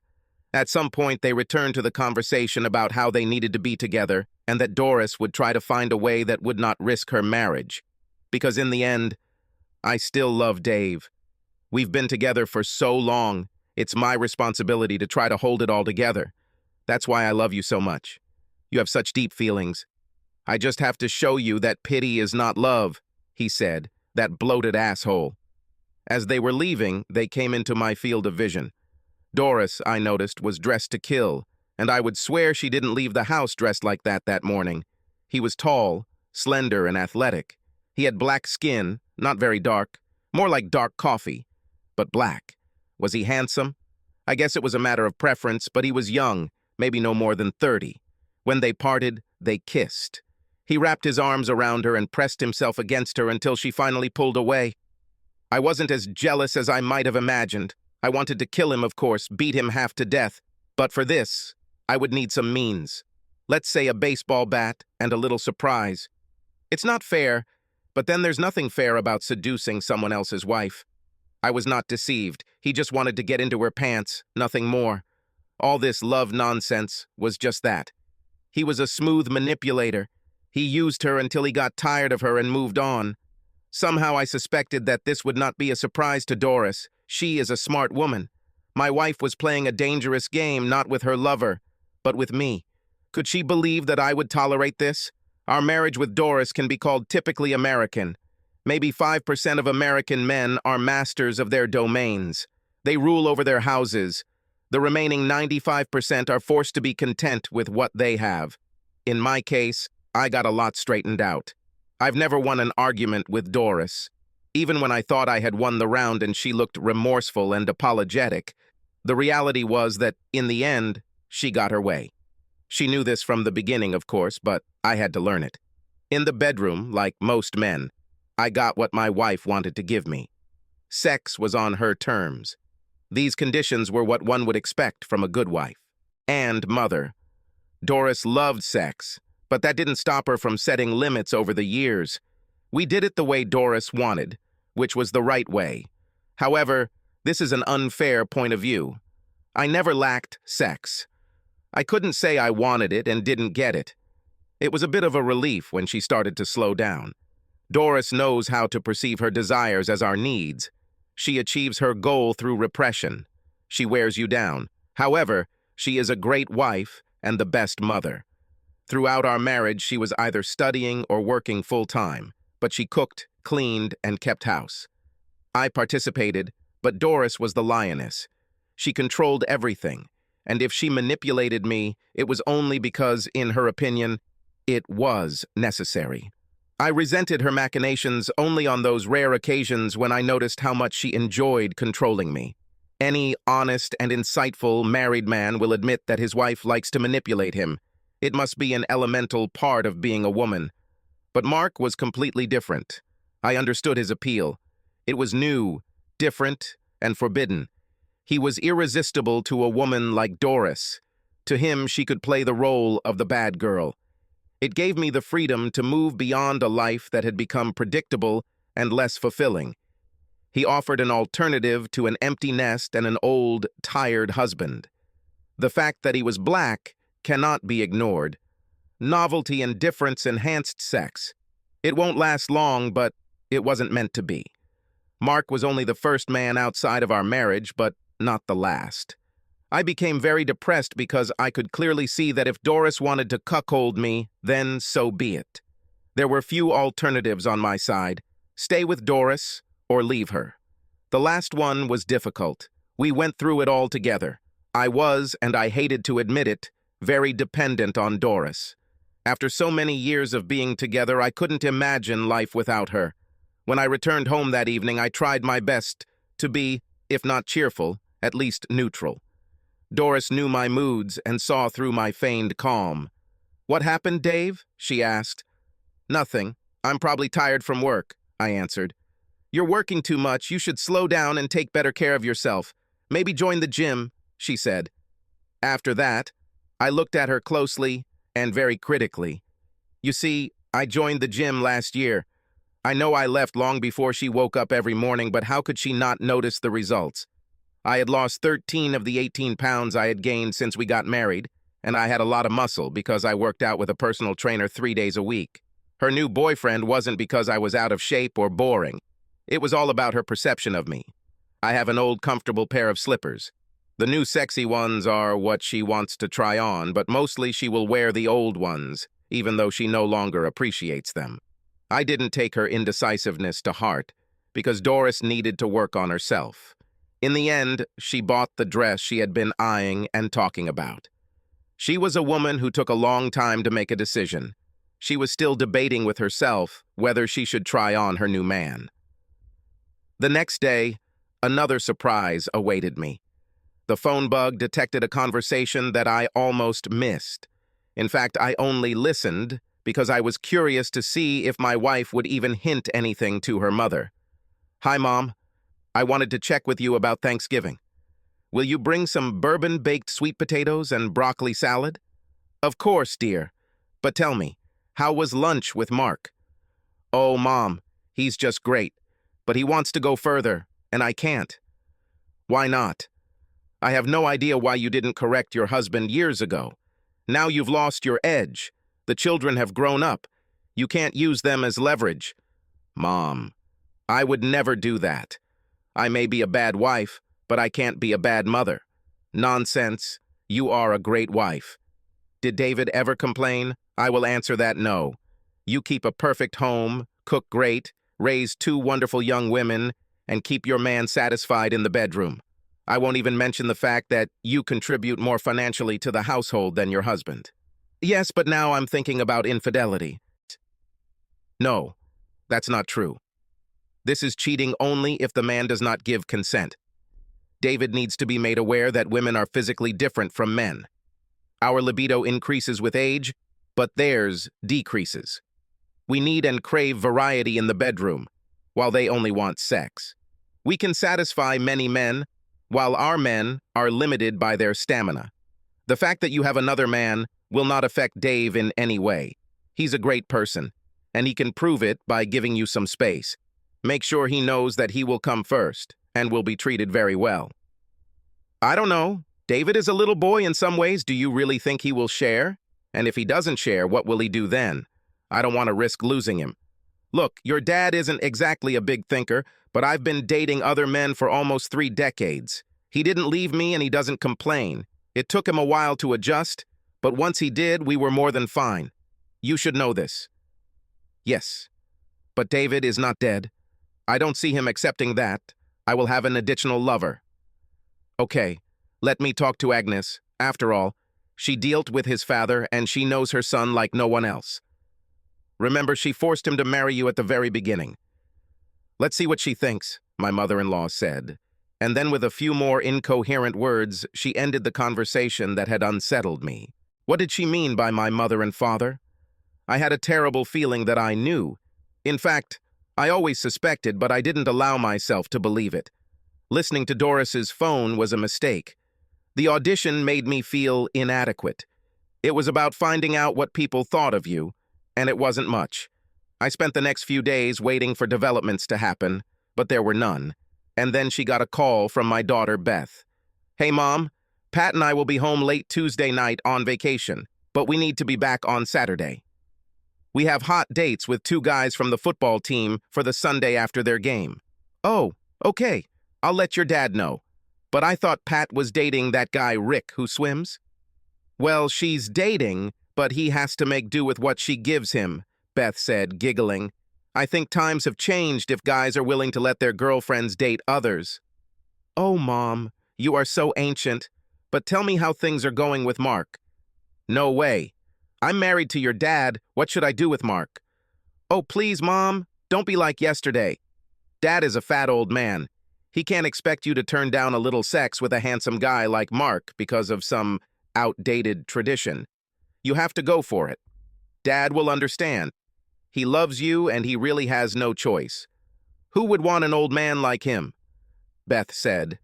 At some point, they returned to the conversation about how they needed to be together and that Doris would try to find a way that would not risk her marriage. Because in the end, I still love Dave. We've been together for so long, it's my responsibility to try to hold it all together. That's why I love you so much. You have such deep feelings. I just have to show you that pity is not love, he said, that bloated asshole. As they were leaving, they came into my field of vision. Doris, I noticed, was dressed to kill, and I would swear she didn't leave the house dressed like that morning. He was tall, slender, and athletic. He had black skin, not very dark, more like dark coffee, but black. Was he handsome? I guess it was a matter of preference, but he was young, maybe no more than 30. When they parted, they kissed. He wrapped his arms around her and pressed himself against her until she finally pulled away. I wasn't as jealous as I might have imagined. I wanted to kill him, of course, beat him half to death. But for this, I would need some means. Let's say a baseball bat and a little surprise. It's not fair, but then there's nothing fair about seducing someone else's wife. I was not deceived. He just wanted to get into her pants, nothing more. All this love nonsense was just that. He was a smooth manipulator. He used her until he got tired of her and moved on. Somehow I suspected that this would not be a surprise to Doris. She is a smart woman. My wife was playing a dangerous game, not with her lover, but with me. Could she believe that I would tolerate this? Our marriage with Doris can be called typically American. Maybe 5% of American men are masters of their domains. They rule over their houses. The remaining 95% are forced to be content with what they have. In my case, I got a lot straightened out. I've never won an argument with Doris. Even when I thought I had won the round and she looked remorseful and apologetic, the reality was that, in the end, she got her way. She knew this from the beginning, of course, but I had to learn it. In the bedroom, like most men, I got what my wife wanted to give me. Sex was on her terms. These conditions were what one would expect from a good wife. And mother. Doris loved sex, but that didn't stop her from setting limits over the years. We did it the way Doris wanted, which was the right way. However, this is an unfair point of view. I never lacked sex. I couldn't say I wanted it and didn't get it. It was a bit of a relief when she started to slow down. Doris knows how to perceive her desires as our needs. She achieves her goal through repression. She wears you down. However, she is a great wife and the best mother. Throughout our marriage, she was either studying or working full-time, but she cooked, cleaned, and kept house. I participated, but Doris was the lioness. She controlled everything, and if she manipulated me, it was only because, in her opinion, it was necessary. I resented her machinations only on those rare occasions when I noticed how much she enjoyed controlling me. Any honest and insightful married man will admit that his wife likes to manipulate him. It must be an elemental part of being a woman. But Mark was completely different. I understood his appeal. It was new, different, and forbidden. He was irresistible to a woman like Doris. To him, she could play the role of the bad girl. It gave me the freedom to move beyond a life that had become predictable and less fulfilling. He offered an alternative to an empty nest and an old, tired husband. The fact that he was black cannot be ignored. Novelty and difference enhanced sex. It won't last long, but it wasn't meant to be. Mark was only the first man outside of our marriage, but not the last. I became very depressed because I could clearly see that if Doris wanted to cuckold me, then so be it. There were few alternatives on my side: stay with Doris or leave her. The last one was difficult. We went through it all together. I was, and I hated to admit it, very dependent on Doris. After so many years of being together, I couldn't imagine life without her. When I returned home that evening, I tried my best to be, if not cheerful, at least neutral. Doris knew my moods and saw through my feigned calm. "What happened, Dave?" she asked. "Nothing. I'm probably tired from work," I answered. "You're working too much. You should slow down and take better care of yourself. Maybe join the gym," she said. After that, I looked at her closely and very critically. You see, I joined the gym last year. I know I left long before she woke up every morning, but how could she not notice the results? I had lost 13 of the 18 pounds I had gained since we got married, and I had a lot of muscle because I worked out with a personal trainer 3 days a week. Her new boyfriend wasn't because I was out of shape or boring. It was all about her perception of me. I have an old comfortable pair of slippers. The new sexy ones are what she wants to try on, but mostly she will wear the old ones, even though she no longer appreciates them. I didn't take her indecisiveness to heart, because Doris needed to work on herself. In the end, she bought the dress she had been eyeing and talking about. She was a woman who took a long time to make a decision. She was still debating with herself whether she should try on her new man. The next day, another surprise awaited me. The phone bug detected a conversation that I almost missed. In fact, I only listened because I was curious to see if my wife would even hint anything to her mother. "Hi, Mom. I wanted to check with you about Thanksgiving. Will you bring some bourbon-baked sweet potatoes and broccoli salad?" "Of course, dear. But tell me, how was lunch with Mark?" "Oh, Mom, he's just great. But he wants to go further, and I can't." "Why not?" "I have no idea why you didn't correct your husband years ago. Now you've lost your edge. The children have grown up. You can't use them as leverage." "Mom, I would never do that. I may be a bad wife, but I can't be a bad mother." "Nonsense. You are a great wife." "Did David ever complain?" "I will answer that no. You keep a perfect home, cook great, raise 2 wonderful young women, and keep your man satisfied in the bedroom. I won't even mention the fact that you contribute more financially to the household than your husband." "Yes, but now I'm thinking about infidelity." "No, that's not true. This is cheating only if the man does not give consent. David needs to be made aware that women are physically different from men. Our libido increases with age, but theirs decreases. We need and crave variety in the bedroom, while they only want sex. We can satisfy many men, while our men are limited by their stamina. The fact that you have another man will not affect Dave in any way. He's a great person, and he can prove it by giving you some space. Make sure he knows that he will come first and will be treated very well." "I don't know. David is a little boy in some ways. Do you really think he will share? And if he doesn't share, what will he do then? I don't want to risk losing him. Look, your dad isn't exactly a big thinker, but I've been dating other men for almost 3 decades. He didn't leave me and he doesn't complain. It took him a while to adjust, but once he did, we were more than fine. You should know this." "Yes, but David is not dead. I don't see him accepting that. I will have an additional lover." "Okay, let me talk to Agnes. After all, she dealt with his father and she knows her son like no one else. Remember, she forced him to marry you at the very beginning." "Let's see what she thinks," my mother-in-law said. And then with a few more incoherent words, she ended the conversation that had unsettled me. What did she mean by my mother and father? I had a terrible feeling that I knew. In fact, I always suspected, but I didn't allow myself to believe it. Listening to Doris's phone was a mistake. The audition made me feel inadequate. It was about finding out what people thought of you, and it wasn't much. I spent the next few days waiting for developments to happen, but there were none. And then she got a call from my daughter, Beth. "Hey, Mom, Pat and I will be home late Tuesday night on vacation, but we need to be back on Saturday." We have hot dates with two guys from the football team for the Sunday after their game. Oh, okay. I'll let your dad know. But I thought Pat was dating that guy Rick who swims? Well, she's dating, but he has to make do with what she gives him, Beth said, giggling. I think times have changed if guys are willing to let their girlfriends date others. Oh, Mom, you are so ancient. But tell me how things are going with Mark. No way. I'm married to your dad. What should I do with Mark? Oh, please, Mom. Don't be like yesterday. Dad is a fat old man. He can't expect you to turn down a little sex with a handsome guy like Mark because of some outdated tradition. You have to go for it. Dad will understand. He loves you and he really has no choice. Who would want an old man like him? Beth said.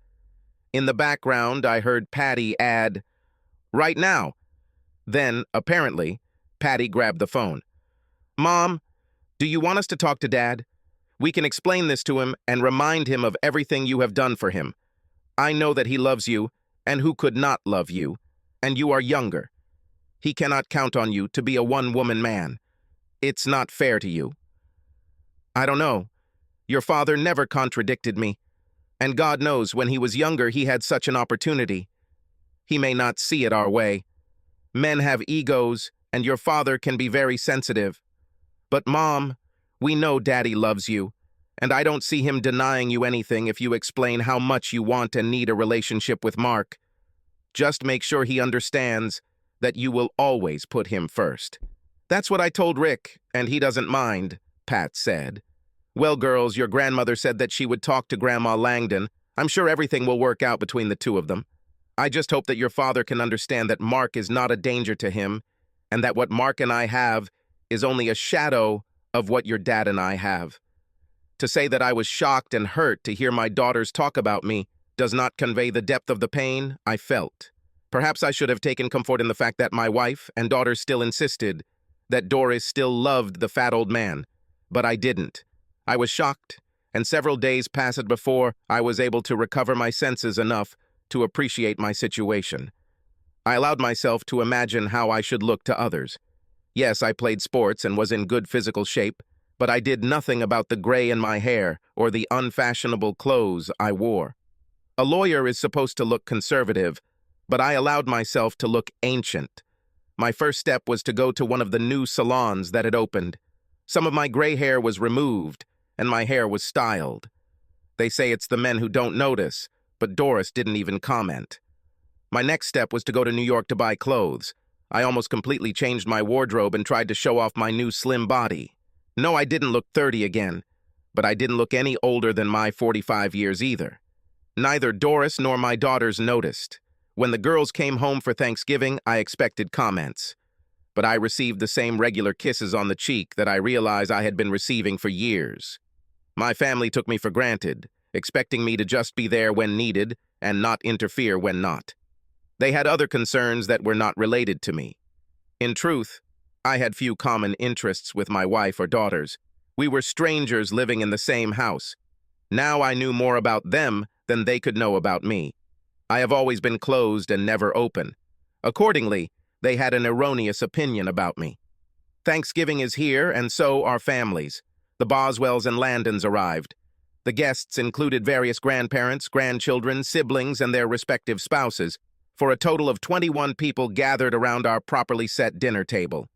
In the background, I heard Patty add, right now. Then, apparently, Patty grabbed the phone. Mom, do you want us to talk to Dad? We can explain this to him and remind him of everything you have done for him. I know that he loves you, and who could not love you, and you are younger. He cannot count on you to be a one-woman man. It's not fair to you. I don't know. Your father never contradicted me, and God knows when he was younger he had such an opportunity. He may not see it our way. Men have egos, and your father can be very sensitive. But Mom, we know Daddy loves you, and I don't see him denying you anything if you explain how much you want and need a relationship with Mark. Just make sure he understands that you will always put him first. That's what I told Rick, and he doesn't mind, Pat said. Well, girls, your grandmother said that she would talk to Grandma Langdon. I'm sure everything will work out between the two of them. I just hope that your father can understand that Mark is not a danger to him, and that what Mark and I have is only a shadow of what your dad and I have. To say that I was shocked and hurt to hear my daughters talk about me does not convey the depth of the pain I felt. Perhaps I should have taken comfort in the fact that my wife and daughters still insisted that Doris still loved the fat old man, but I didn't. I was shocked, and several days passed before I was able to recover my senses enough to appreciate my situation. I allowed myself to imagine how I should look to others. Yes, I played sports and was in good physical shape, but I did nothing about the gray in my hair or the unfashionable clothes I wore. A lawyer is supposed to look conservative, but I allowed myself to look ancient. My first step was to go to one of the new salons that had opened. Some of my gray hair was removed, and my hair was styled. They say it's the men who don't notice, but Doris didn't even comment. My next step was to go to New York to buy clothes. I almost completely changed my wardrobe and tried to show off my new slim body. No, I didn't look 30 again, but I didn't look any older than my 45 years either. Neither Doris nor my daughters noticed. When the girls came home for Thanksgiving, I expected comments. But I received the same regular kisses on the cheek that I realized I had been receiving for years. My family took me for granted, expecting me to just be there when needed and not interfere when not. They had other concerns that were not related to me. In truth, I had few common interests with my wife or daughters. We were strangers living in the same house. Now I knew more about them than they could know about me. I have always been closed and never open. Accordingly, they had an erroneous opinion about me. Thanksgiving is here, and so are families. The Boswells and Landons arrived. The guests included various grandparents, grandchildren, siblings, and their respective spouses, for a total of 21 people gathered around our properly set dinner table.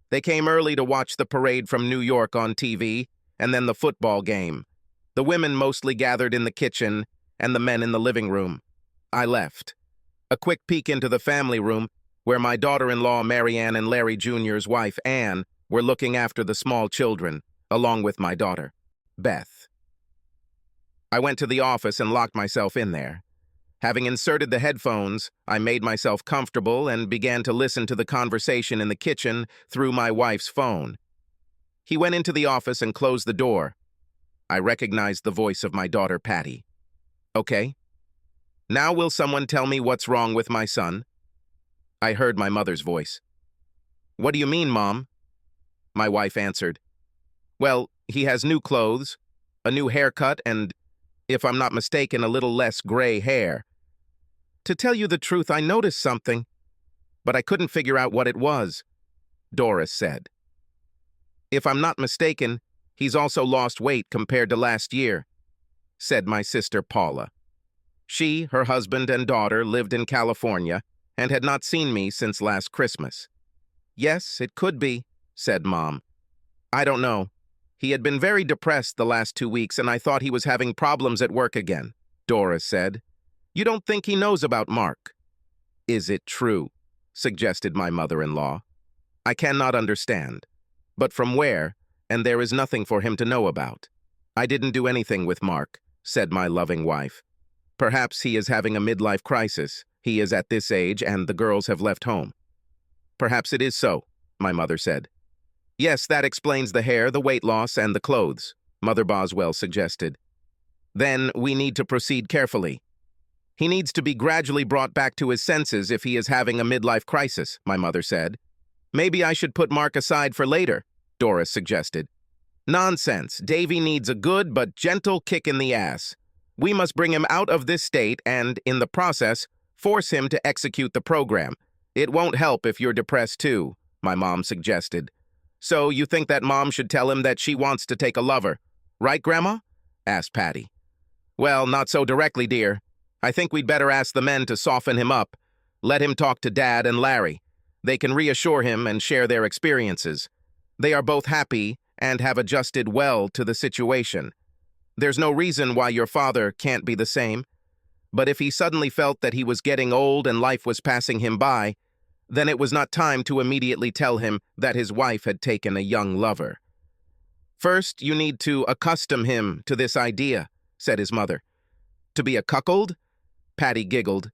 They came early to watch the parade from New York on TV, and then the football game. The women mostly gathered in the kitchen, and the men in the living room. I left. A quick peek into the family room, where my daughter-in-law Marianne and Larry Jr.'s wife Anne were looking after the small children, along with my daughter, Beth. I went to the office and locked myself in there. Having inserted the headphones, I made myself comfortable and began to listen to the conversation in the kitchen through my wife's phone. He went into the office and closed the door. I recognized the voice of my daughter, Patty. Okay. Now will someone tell me what's wrong with my son? I heard my mother's voice. What do you mean, Mom? My wife answered. Well, he has new clothes, a new haircut, and, if I'm not mistaken, a little less gray hair. To tell you the truth, I noticed something, but I couldn't figure out what it was, Doris said. If I'm not mistaken, he's also lost weight compared to last year, said my sister Paula. She, her husband, and daughter lived in California and had not seen me since last Christmas. Yes, it could be, said Mom. I don't know. He had been very depressed the last 2 weeks, and I thought he was having problems at work again, Doris said. You don't think he knows about Mark? Is it true? Suggested my mother-in-law. I cannot understand. But from where? And there is nothing for him to know about. I didn't do anything with Mark, said my loving wife. Perhaps he is having a midlife crisis. He is at this age, and the girls have left home. Perhaps it is so, my mother said. Yes, that explains the hair, the weight loss, and the clothes, Mother Boswell suggested. Then we need to proceed carefully. He needs to be gradually brought back to his senses if he is having a midlife crisis, my mother said. Maybe I should put Mark aside for later, Doris suggested. Nonsense. Davy needs a good but gentle kick in the ass. We must bring him out of this state and, in the process, force him to execute the program. It won't help if you're depressed too, my mom suggested. So you think that Mom should tell him that she wants to take a lover, right, Grandma? Asked Patty. Well, not so directly, dear. I think we'd better ask the men to soften him up. Let him talk to Dad and Larry. They can reassure him and share their experiences. They are both happy and have adjusted well to the situation. There's no reason why your father can't be the same. But if he suddenly felt that he was getting old and life was passing him by, then it was not time to immediately tell him that his wife had taken a young lover. First, you need to accustom him to this idea, said his mother. To be a cuckold? Patty giggled.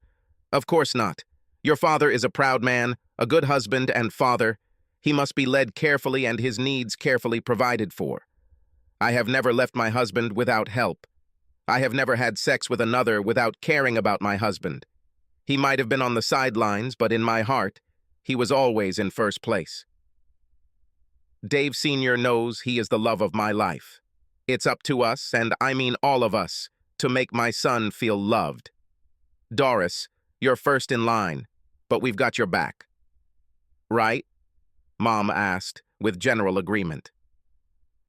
Of course not. Your father is a proud man, a good husband and father. He must be led carefully and his needs carefully provided for. I have never left my husband without help. I have never had sex with another without caring about my husband. He might have been on the sidelines, but in my heart, he was always in first place. Dave Sr. knows he is the love of my life. It's up to us, and I mean all of us, to make my son feel loved. Doris, you're first in line, but we've got your back. Right? Mom asked, with general agreement.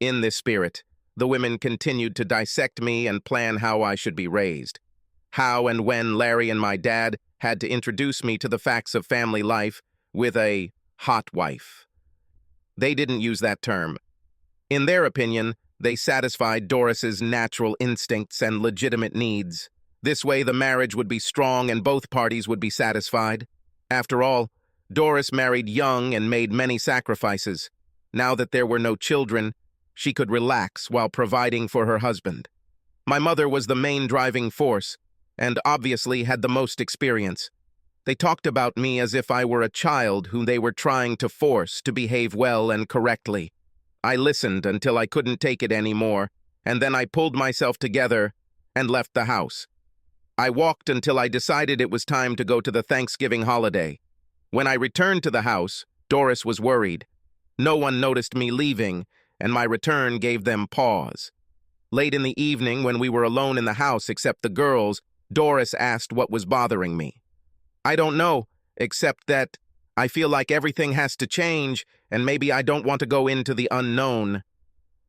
In this spirit, the women continued to dissect me and plan how I should be raised. How and when Larry and my dad had to introduce me to the facts of family life with a hot wife. They didn't use that term. In their opinion, they satisfied Doris's natural instincts and legitimate needs. This way, the marriage would be strong and both parties would be satisfied. After all, Doris married young and made many sacrifices. Now that there were no children, she could relax while providing for her husband. My mother was the main driving force, and obviously had the most experience. They talked about me as if I were a child whom they were trying to force to behave well and correctly. I listened until I couldn't take it anymore, and then I pulled myself together and left the house. I walked until I decided it was time to go to the Thanksgiving holiday. When I returned to the house, Doris was worried. No one noticed me leaving, and my return gave them pause. Late in the evening, when we were alone in the house except the girls, Doris asked what was bothering me. I don't know, except that I feel like everything has to change, and maybe I don't want to go into the unknown.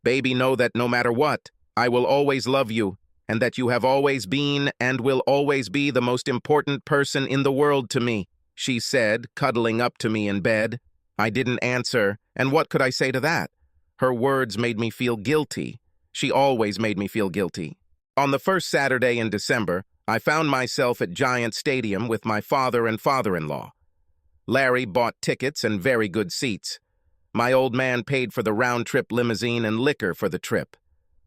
Baby, know that no matter what, I will always love you, and that you have always been and will always be the most important person in the world to me, she said, cuddling up to me in bed. I didn't answer, and what could I say to that? Her words made me feel guilty. She always made me feel guilty. On the first Saturday in December, I found myself at Giant Stadium with my father and father-in-law. Larry bought tickets and very good seats. My old man paid for the round-trip limousine and liquor for the trip.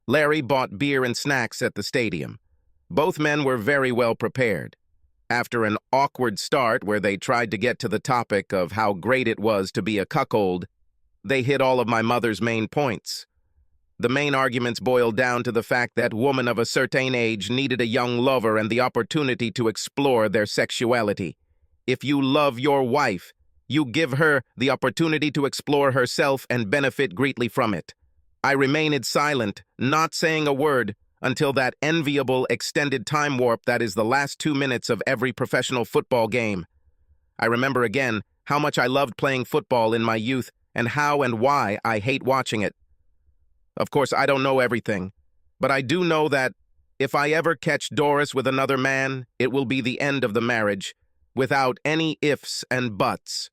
Larry bought beer and snacks at the stadium. Both men were very well prepared. After an awkward start where they tried to get to the topic of how great it was to be a cuckold, they hit all of my mother's main points. The main arguments boiled down to the fact that women of a certain age needed a young lover and the opportunity to explore their sexuality. If you love your wife, you give her the opportunity to explore herself and benefit greatly from it. I remained silent, not saying a word, until that enviable extended time warp that is the last 2 minutes of every professional football game. I remember again how much I loved playing football in my youth, and how and why I hate watching it. Of course, I don't know everything, but I do know that if I ever catch Doris with another man, it will be the end of the marriage, without any ifs and buts.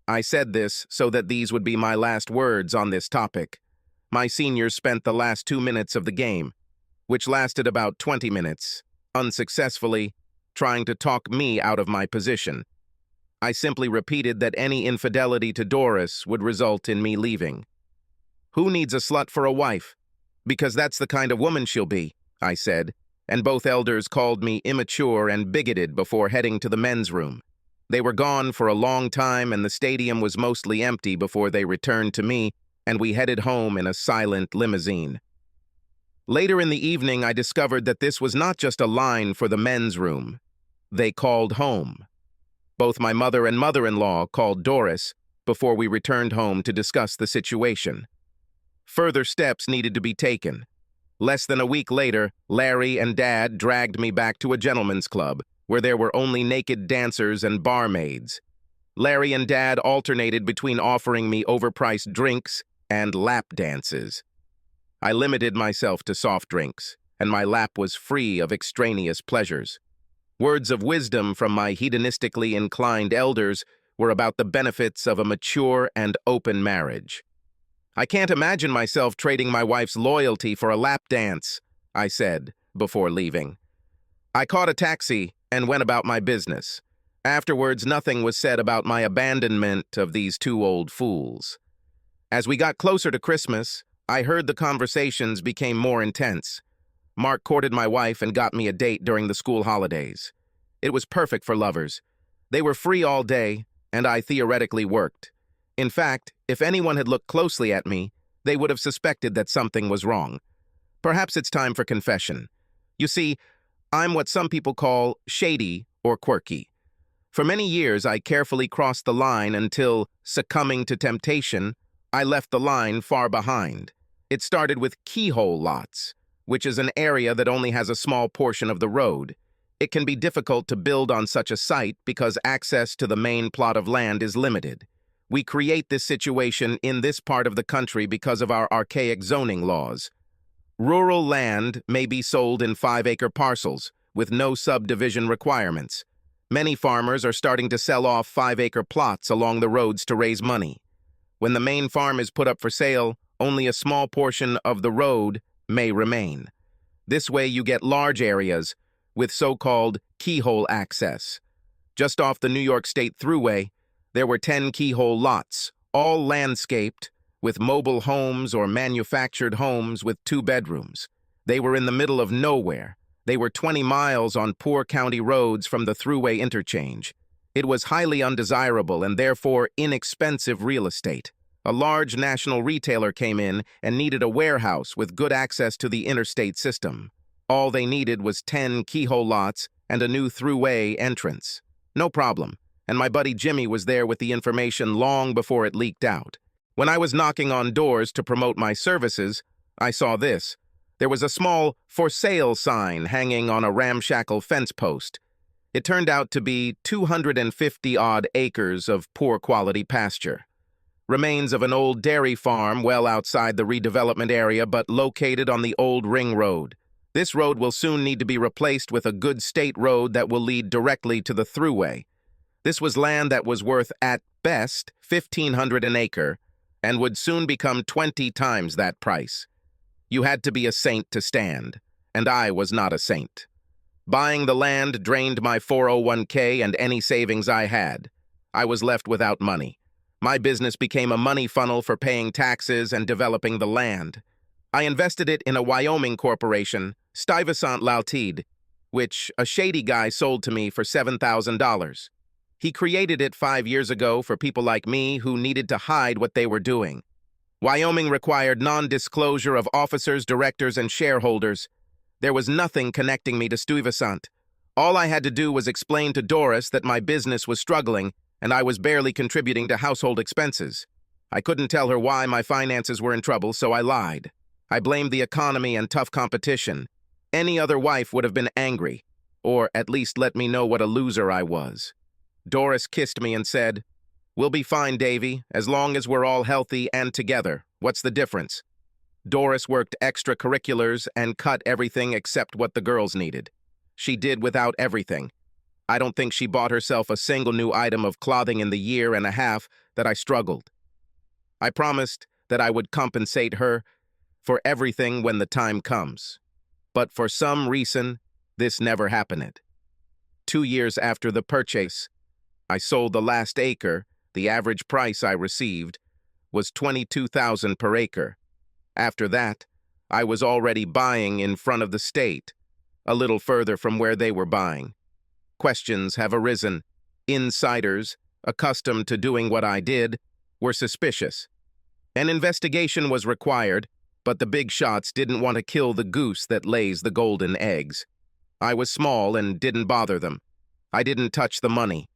I said this so that these would be my last words on this topic. My seniors spent the last 2 minutes of the game, which lasted about 20 minutes, unsuccessfully, trying to talk me out of my position. I simply repeated that any infidelity to Doris would result in me leaving. Who needs a slut for a wife? Because that's the kind of woman she'll be, I said, and both elders called me immature and bigoted before heading to the men's room. They were gone for a long time, and the stadium was mostly empty before they returned to me, and we headed home in a silent limousine. Later in the evening, I discovered that this was not just a line for the men's room. They called home. Both my mother and mother-in-law called Doris before we returned home to discuss the situation. Further steps needed to be taken. Less than a week later, Larry and Dad dragged me back to a gentleman's club, where there were only naked dancers and barmaids. Larry and Dad alternated between offering me overpriced drinks and lap dances. I limited myself to soft drinks, and my lap was free of extraneous pleasures. Words of wisdom from my hedonistically inclined elders were about the benefits of a mature and open marriage. I can't imagine myself trading my wife's loyalty for a lap dance, I said, before leaving. I caught a taxi and went about my business. Afterwards, nothing was said about my abandonment of these two old fools. As we got closer to Christmas, I heard the conversations became more intense. Mark courted my wife and got me a date during the school holidays. It was perfect for lovers. They were free all day, and I theoretically worked. In fact, if anyone had looked closely at me, they would have suspected that something was wrong. Perhaps it's time for confession. You see, I'm what some people call shady or quirky. For many years, I carefully crossed the line until, succumbing to temptation, I left the line far behind. It started with keyhole lots, which is an area that only has a small portion of the road. It can be difficult to build on such a site because access to the main plot of land is limited. We create this situation in this part of the country because of our archaic zoning laws. Rural land may be sold in 5-acre parcels with no subdivision requirements. Many farmers are starting to sell off 5-acre plots along the roads to raise money. When the main farm is put up for sale, only a small portion of the road may remain. This way you get large areas with so-called keyhole access. Just off the New York State Thruway, there were 10 keyhole lots, all landscaped, with mobile homes or manufactured homes with 2 bedrooms. They were in the middle of nowhere. They were 20 miles on poor county roads from the Thruway interchange. It was highly undesirable and therefore inexpensive real estate. A large national retailer came in and needed a warehouse with good access to the interstate system. All they needed was 10 keyhole lots and a new Thruway entrance. No problem, and my buddy Jimmy was there with the information long before it leaked out. When I was knocking on doors to promote my services, I saw this. There was a small "for sale" sign hanging on a ramshackle fence post. It turned out to be 250-odd acres of poor-quality pasture. Remains of an old dairy farm well outside the redevelopment area but located on the old ring road. This road will soon need to be replaced with a good state road that will lead directly to the Thruway. This was land that was worth, at best, $1,500 an acre, and would soon become 20 times that price. You had to be a saint to stand, and I was not a saint. Buying the land drained my 401k and any savings I had. I was left without money. My business became a money funnel for paying taxes and developing the land. I invested it in a Wyoming corporation, Stuyvesant Lautide, which a shady guy sold to me for $7,000. He created it 5 years ago for people like me who needed to hide what they were doing. Wyoming required non-disclosure of officers, directors, and shareholders. There was nothing connecting me to Stuyvesant. All I had to do was explain to Doris that my business was struggling and I was barely contributing to household expenses. I couldn't tell her why my finances were in trouble, so I lied. I blamed the economy and tough competition. Any other wife would have been angry, or at least let me know what a loser I was. Doris kissed me and said, We'll be fine, Davy, as long as we're all healthy and together. What's the difference? Doris worked extracurriculars and cut everything except what the girls needed. She did without everything. I don't think she bought herself a single new item of clothing in the year and a half that I struggled. I promised that I would compensate her for everything when the time comes. But for some reason, this never happened. 2 years after the purchase, I sold the last acre. The average price I received was $22,000 per acre. After that, I was already buying in front of the state, a little further from where they were buying. Questions have arisen. Insiders, accustomed to doing what I did, were suspicious. An investigation was required, but the big shots didn't want to kill the goose that lays the golden eggs. I was small and didn't bother them. I didn't touch the money.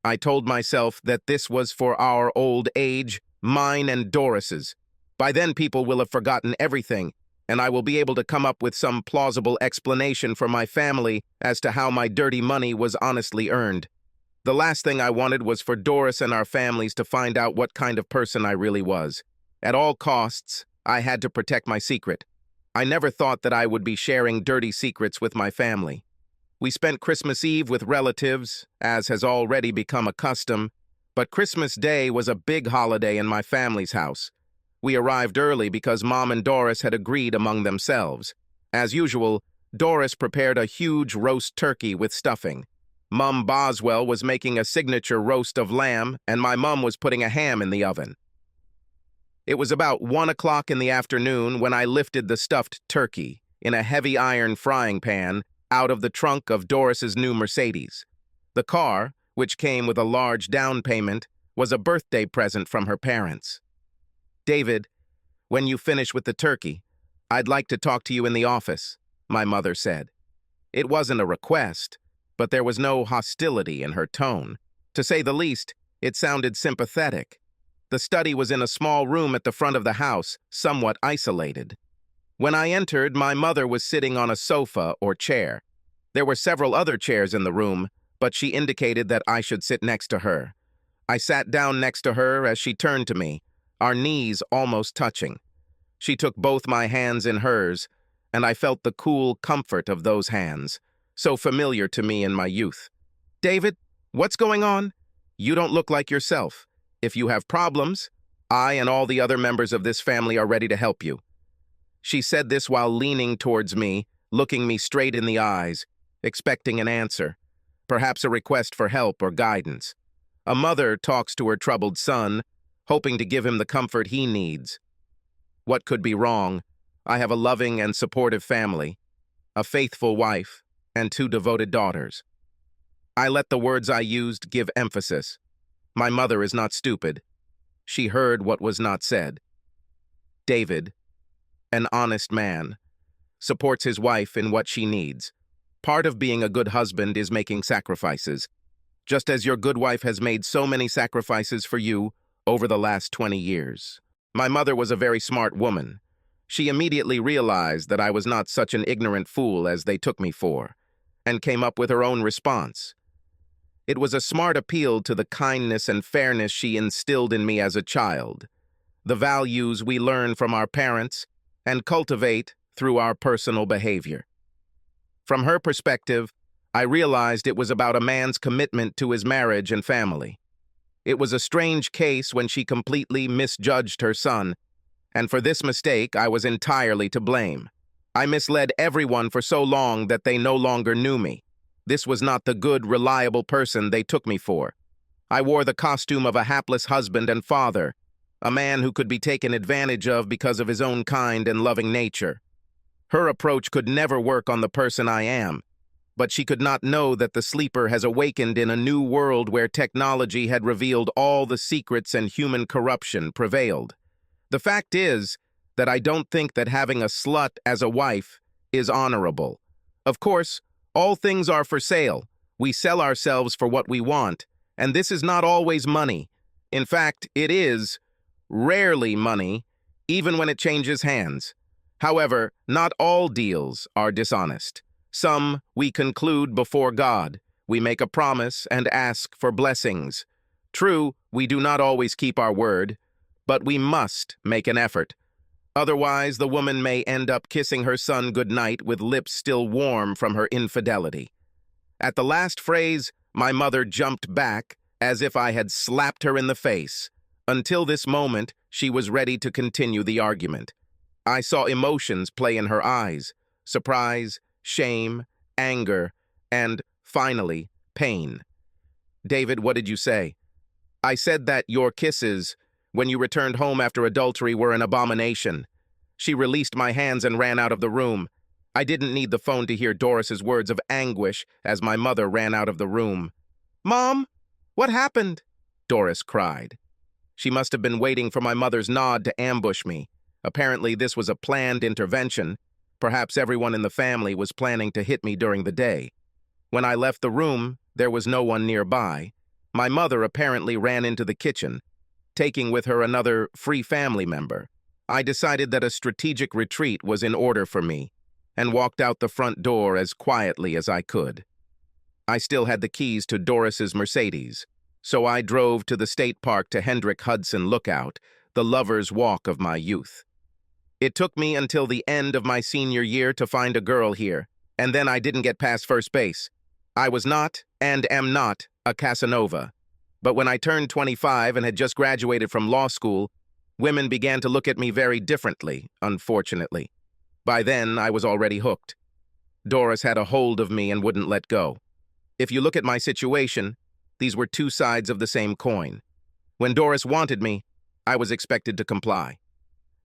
I told myself that this was for our old age, mine and Doris's. By then people will have forgotten everything, and I will be able to come up with some plausible explanation for my family as to how my dirty money was honestly earned. The last thing I wanted was for Doris and our families to find out what kind of person I really was. At all costs, I had to protect my secret. I never thought that I would be sharing dirty secrets with my family. We spent Christmas Eve with relatives, as has already become a custom, but Christmas Day was a big holiday in my family's house. We arrived early because Mom and Doris had agreed among themselves. As usual, Doris prepared a huge roast turkey with stuffing. Mum Boswell was making a signature roast of lamb, and my mum was putting a ham in the oven. It was about 1 o'clock in the afternoon when I lifted the stuffed turkey in a heavy iron frying pan out of the trunk of Doris's new Mercedes. The car, which came with a large down payment, was a birthday present from her parents. "David, when you finish with the turkey, I'd like to talk to you in the office," my mother said. It wasn't a request, but there was no hostility in her tone. To say the least, it sounded sympathetic. The study was in a small room at the front of the house, somewhat isolated. When I entered, my mother was sitting on a sofa or chair. There were several other chairs in the room, but she indicated that I should sit next to her. I sat down next to her as she turned to me, our knees almost touching. She took both my hands in hers, and I felt the cool comfort of those hands, so familiar to me in my youth. "David, what's going on? You don't look like yourself. If you have problems, I and all the other members of this family are ready to help you." She said this while leaning towards me, looking me straight in the eyes, expecting an answer, perhaps a request for help or guidance. A mother talks to her troubled son, hoping to give him the comfort he needs. What could be wrong? I have a loving and supportive family, a faithful wife, and 2 devoted daughters. I let the words I used give emphasis. My mother is not stupid. She heard what was not said. David, an honest man, supports his wife in what she needs. Part of being a good husband is making sacrifices, just as your good wife has made so many sacrifices for you over the last 20 years. My mother was a very smart woman. She immediately realized that I was not such an ignorant fool as they took me for, and came up with her own response. It was a smart appeal to the kindness and fairness she instilled in me as a child, the values we learn from our parents and cultivate through our personal behavior. From her perspective, I realized it was about a man's commitment to his marriage and family. It was a strange case when she completely misjudged her son, and for this mistake I was entirely to blame. I misled everyone for so long that they no longer knew me. This was not the good, reliable person they took me for. I wore the costume of a hapless husband and father, a man who could be taken advantage of because of his own kind and loving nature. Her approach could never work on the person I am, but she could not know that the sleeper has awakened in a new world where technology had revealed all the secrets and human corruption prevailed. The fact is that I don't think that having a slut as a wife is honorable. Of course, all things are for sale. We sell ourselves for what we want, and this is not always money. In fact, it is rarely money, even when it changes hands. However, not all deals are dishonest. Some we conclude before God. We make a promise and ask for blessings. True, we do not always keep our word, but we must make an effort. Otherwise, the woman may end up kissing her son goodnight with lips still warm from her infidelity. At the last phrase, my mother jumped back as if I had slapped her in the face. Until this moment, she was ready to continue the argument. I saw emotions play in her eyes: surprise, shame, anger, and, finally, pain. "David, what did you say?" "I said that your kisses, when you returned home after adultery, were an abomination." She released my hands and ran out of the room. I didn't need the phone to hear Doris's words of anguish as my mother ran out of the room. "Mom, what happened?" Doris cried. She must have been waiting for my mother's nod to ambush me. Apparently, this was a planned intervention. Perhaps everyone in the family was planning to hit me during the day. When I left the room, there was no one nearby. My mother apparently ran into the kitchen, taking with her another free family member. I decided that a strategic retreat was in order for me, and walked out the front door as quietly as I could. I still had the keys to Doris's Mercedes, so I drove to the state park to Hendrick Hudson Lookout, the lover's walk of my youth. It took me until the end of my senior year to find a girl here, and then I didn't get past first base. I was not, and am not, a Casanova. But when I turned 25 and had just graduated from law school, women began to look at me very differently, unfortunately. By then, I was already hooked. Doris had a hold of me and wouldn't let go. If you look at my situation, these were two sides of the same coin. When Doris wanted me, I was expected to comply.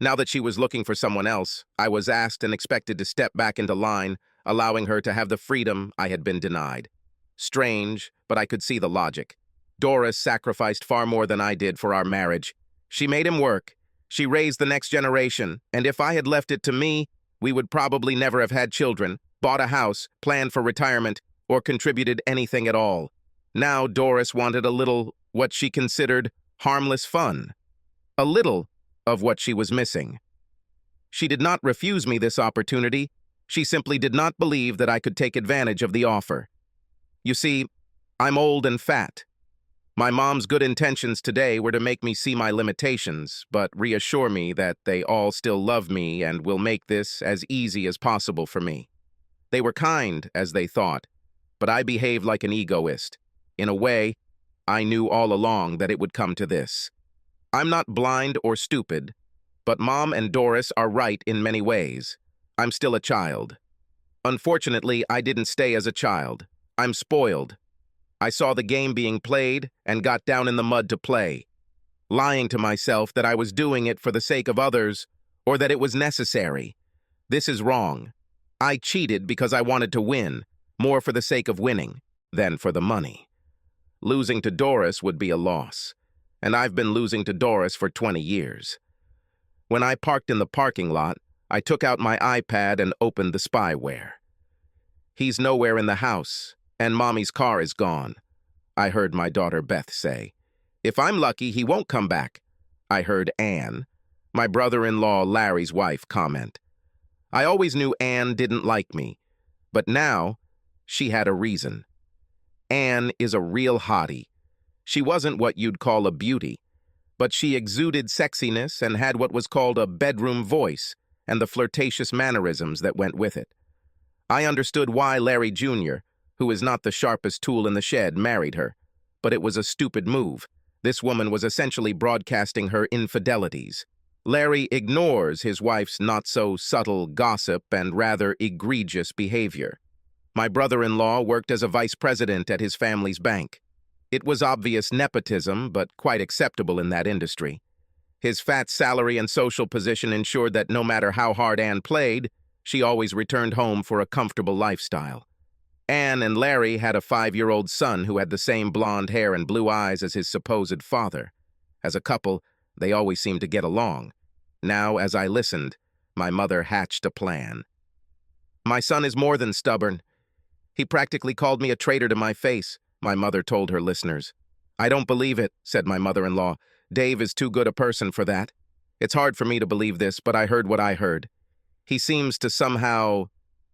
Now that she was looking for someone else, I was asked and expected to step back into line, allowing her to have the freedom I had been denied. Strange, but I could see the logic. Doris sacrificed far more than I did for our marriage. She made him work. She raised the next generation, and if I had left it to me, we would probably never have had children, bought a house, planned for retirement, or contributed anything at all. Now Doris wanted a little, what she considered, harmless fun. A little of what she was missing. She did not refuse me this opportunity. She simply did not believe that I could take advantage of the offer. You see, I'm old and fat. My mom's good intentions today were to make me see my limitations, but reassure me that they all still love me and will make this as easy as possible for me. They were kind, as they thought, but I behaved like an egoist. In a way, I knew all along that it would come to this. I'm not blind or stupid, but Mom and Doris are right in many ways. I'm still a child. Unfortunately, I didn't stay as a child. I'm spoiled. I saw the game being played and got down in the mud to play, lying to myself that I was doing it for the sake of others or that it was necessary. This is wrong. I cheated because I wanted to win, more for the sake of winning than for the money. Losing to Doris would be a loss, and I've been losing to Doris for 20 years. When I parked in the parking lot, I took out my iPad and opened the spyware. "He's nowhere in the house, and Mommy's car is gone," I heard my daughter Beth say. "If I'm lucky, he won't come back," I heard Anne, my brother-in-law Larry's wife, comment. I always knew Anne didn't like me, but now she had a reason. Anne is a real hottie. She wasn't what you'd call a beauty, but she exuded sexiness and had what was called a bedroom voice and the flirtatious mannerisms that went with it. I understood why Larry Jr., who is not the sharpest tool in the shed, married her, but it was a stupid move. This woman was essentially broadcasting her infidelities. Larry ignores his wife's not-so-subtle gossip and rather egregious behavior. My brother-in-law worked as a vice president at his family's bank. It was obvious nepotism, but quite acceptable in that industry. His fat salary and social position ensured that no matter how hard Anne played, she always returned home for a comfortable lifestyle. Anne and Larry had a 5-year-old son who had the same blonde hair and blue eyes as his supposed father. As a couple, they always seemed to get along. Now, as I listened, my mother hatched a plan. "My son is more than stubborn. He practically called me a traitor to my face," my mother told her listeners. "I don't believe it," said my mother-in-law. "Dave is too good a person for that. It's hard for me to believe this, but I heard what I heard. He seems to somehow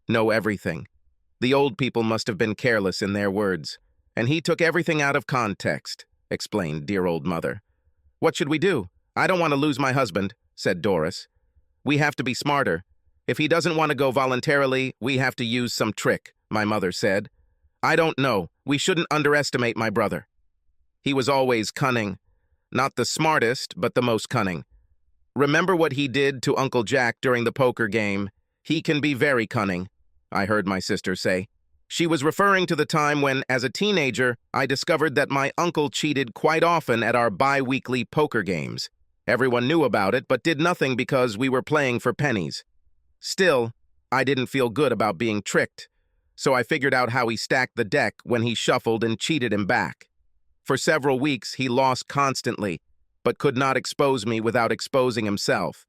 know everything. The old people must have been careless in their words, and he took everything out of context, explained dear old mother. What should we do? I don't want to lose my husband, said Doris. We have to be smarter. If he doesn't want to go voluntarily, we have to use some trick, my mother said. I don't know. We shouldn't underestimate my brother. He was always cunning. Not the smartest, but the most cunning. Remember what he did to Uncle Jack during the poker game? He can be very cunning, I heard my sister say. She was referring to the time when, as a teenager, I discovered that my uncle cheated quite often at our bi-weekly poker games. Everyone knew about it, but did nothing because we were playing for pennies. Still, I didn't feel good about being tricked, so I figured out how he stacked the deck when he shuffled and cheated him back. For several weeks, he lost constantly, but could not expose me without exposing himself.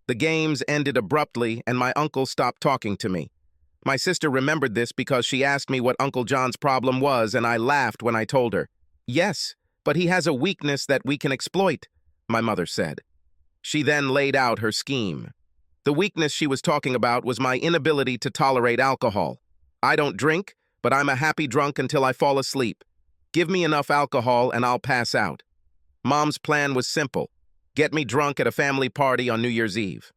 The games ended abruptly, and my uncle stopped talking to me. My sister remembered this because she asked me what Uncle John's problem was, and I laughed when I told her. Yes, but he has a weakness that we can exploit, my mother said. She then laid out her scheme. The weakness she was talking about was my inability to tolerate alcohol. I don't drink, but I'm a happy drunk until I fall asleep. Give me enough alcohol and I'll pass out. Mom's plan was simple. Get me drunk at a family party on New Year's Eve.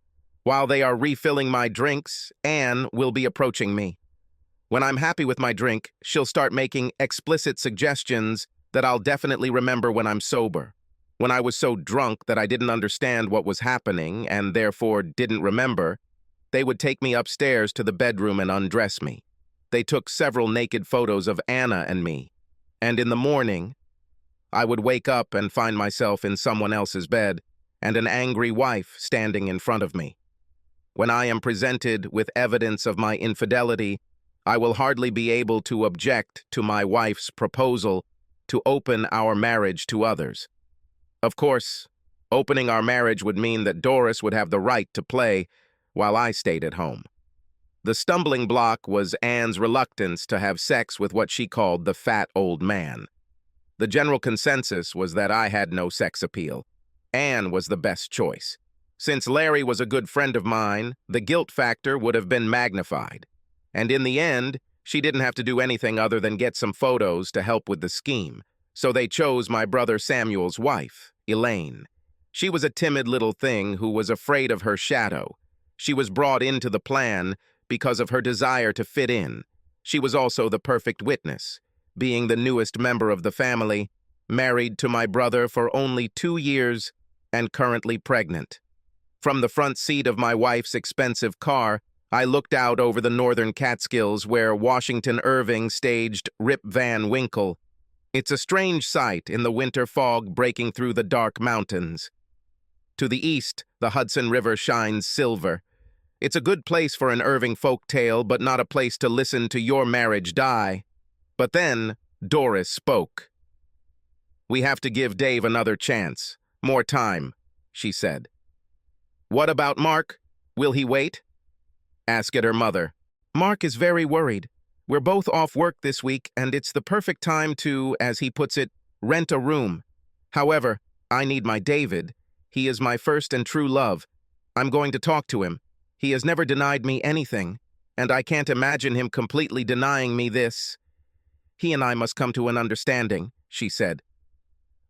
While they are refilling my drinks, Anne will be approaching me. When I'm happy with my drink, she'll start making explicit suggestions that I'll definitely remember when I'm sober. When I was so drunk that I didn't understand what was happening and therefore didn't remember, they would take me upstairs to the bedroom and undress me. They took several naked photos of Anna and me. And in the morning, I would wake up and find myself in someone else's bed and an angry wife standing in front of me. When I am presented with evidence of my infidelity, I will hardly be able to object to my wife's proposal to open our marriage to others. Of course, opening our marriage would mean that Doris would have the right to play while I stayed at home. The stumbling block was Anne's reluctance to have sex with what she called the fat old man. The general consensus was that I had no sex appeal. Anne was the best choice. Since Larry was a good friend of mine, the guilt factor would have been magnified. And in the end, she didn't have to do anything other than get some photos to help with the scheme. So they chose my brother Samuel's wife, Elaine. She was a timid little thing who was afraid of her shadow. She was brought into the plan because of her desire to fit in. She was also the perfect witness, being the newest member of the family, married to my brother for only 2 years, and currently pregnant. From the front seat of my wife's expensive car, I looked out over the northern Catskills where Washington Irving staged Rip Van Winkle. It's a strange sight in the winter fog breaking through the dark mountains. To the east, the Hudson River shines silver. It's a good place for an Irving folk tale, but not a place to listen to your marriage die. But then, Doris spoke. We have to give Dave another chance. More time, she said. What about Mark? Will he wait? Asked her mother. Mark is very worried. We're both off work this week, and it's the perfect time to, as he puts it, rent a room. However, I need my David. He is my first and true love. I'm going to talk to him. He has never denied me anything, and I can't imagine him completely denying me this. He and I must come to an understanding, she said.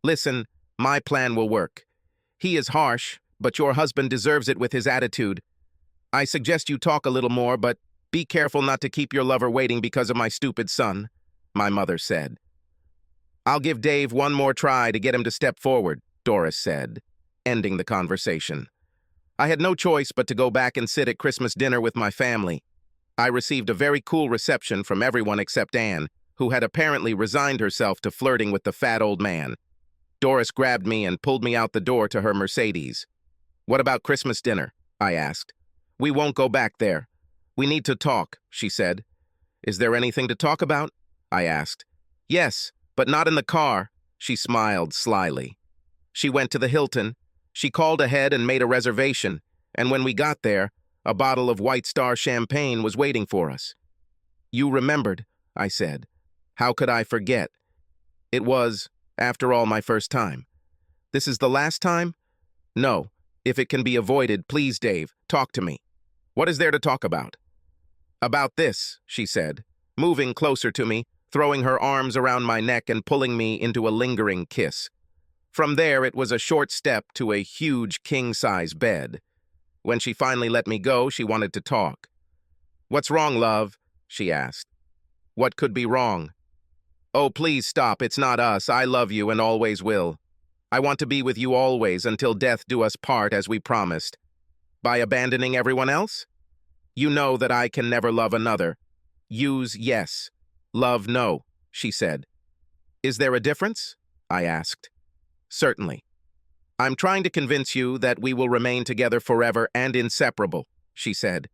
Listen, my plan will work. He is harsh, but your husband deserves it with his attitude. I suggest you talk a little more, but be careful not to keep your lover waiting because of my stupid son, my mother said. I'll give Dave one more try to get him to step forward, Doris said, ending the conversation. I had no choice but to go back and sit at Christmas dinner with my family. I received a very cool reception from everyone except Anne, who had apparently resigned herself to flirting with the fat old man. Doris grabbed me and pulled me out the door to her Mercedes. What about Christmas dinner? I asked. We won't go back there. We need to talk, she said. Is there anything to talk about? I asked. Yes, but not in the car, she smiled slyly. She went to the Hilton. She called ahead and made a reservation, and when we got there, a bottle of White Star champagne was waiting for us. You remembered, I said. How could I forget? It was, after all, my first time. This is the last time? No. If it can be avoided, please, Dave, talk to me. What is there to talk about? About this, she said, moving closer to me, throwing her arms around my neck and pulling me into a lingering kiss. From there, it was a short step to a huge king-size bed. When she finally let me go, she wanted to talk. "What's wrong, love?" she asked. "What could be wrong?" "Oh, please stop. It's not us. I love you and always will. I want to be with you always until death do us part as we promised. By abandoning everyone else? You know that I can never love another. Use yes. Love no," she said. "Is there a difference?" I asked. "Certainly. I'm trying to convince you that we will remain together forever and inseparable," she said.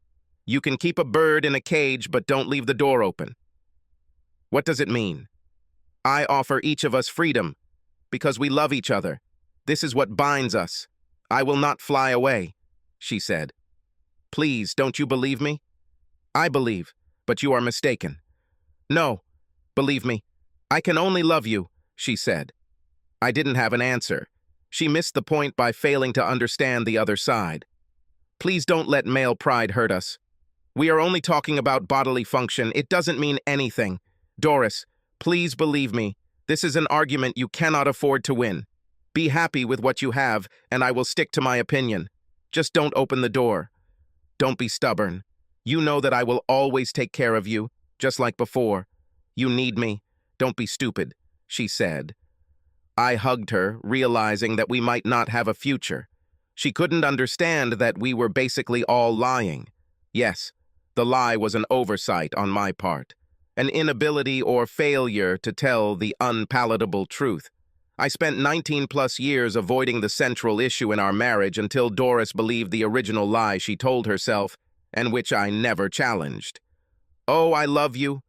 "You can keep a bird in a cage, but don't leave the door open." "What does it mean?" "I offer each of us freedom, because we love each other. This is what binds us. I will not fly away," she said. "Please, don't you believe me?" "I believe, but you are mistaken." "No, believe me, I can only love you," she said. I didn't have an answer. She missed the point by failing to understand the other side. "Please don't let male pride hurt us. We are only talking about bodily function. It doesn't mean anything. Doris, please believe me. This is an argument you cannot afford to win. Be happy with what you have, and I will stick to my opinion. Just don't open the door. Don't be stubborn. You know that I will always take care of you, just like before. You need me. Don't be stupid," she said. I hugged her, realizing that we might not have a future. She couldn't understand that we were basically all lying. Yes, the lie was an oversight on my part, an inability or failure to tell the unpalatable truth. I spent 19+ years avoiding the central issue in our marriage until Doris believed the original lie she told herself, and which I never challenged. "Oh, I love you.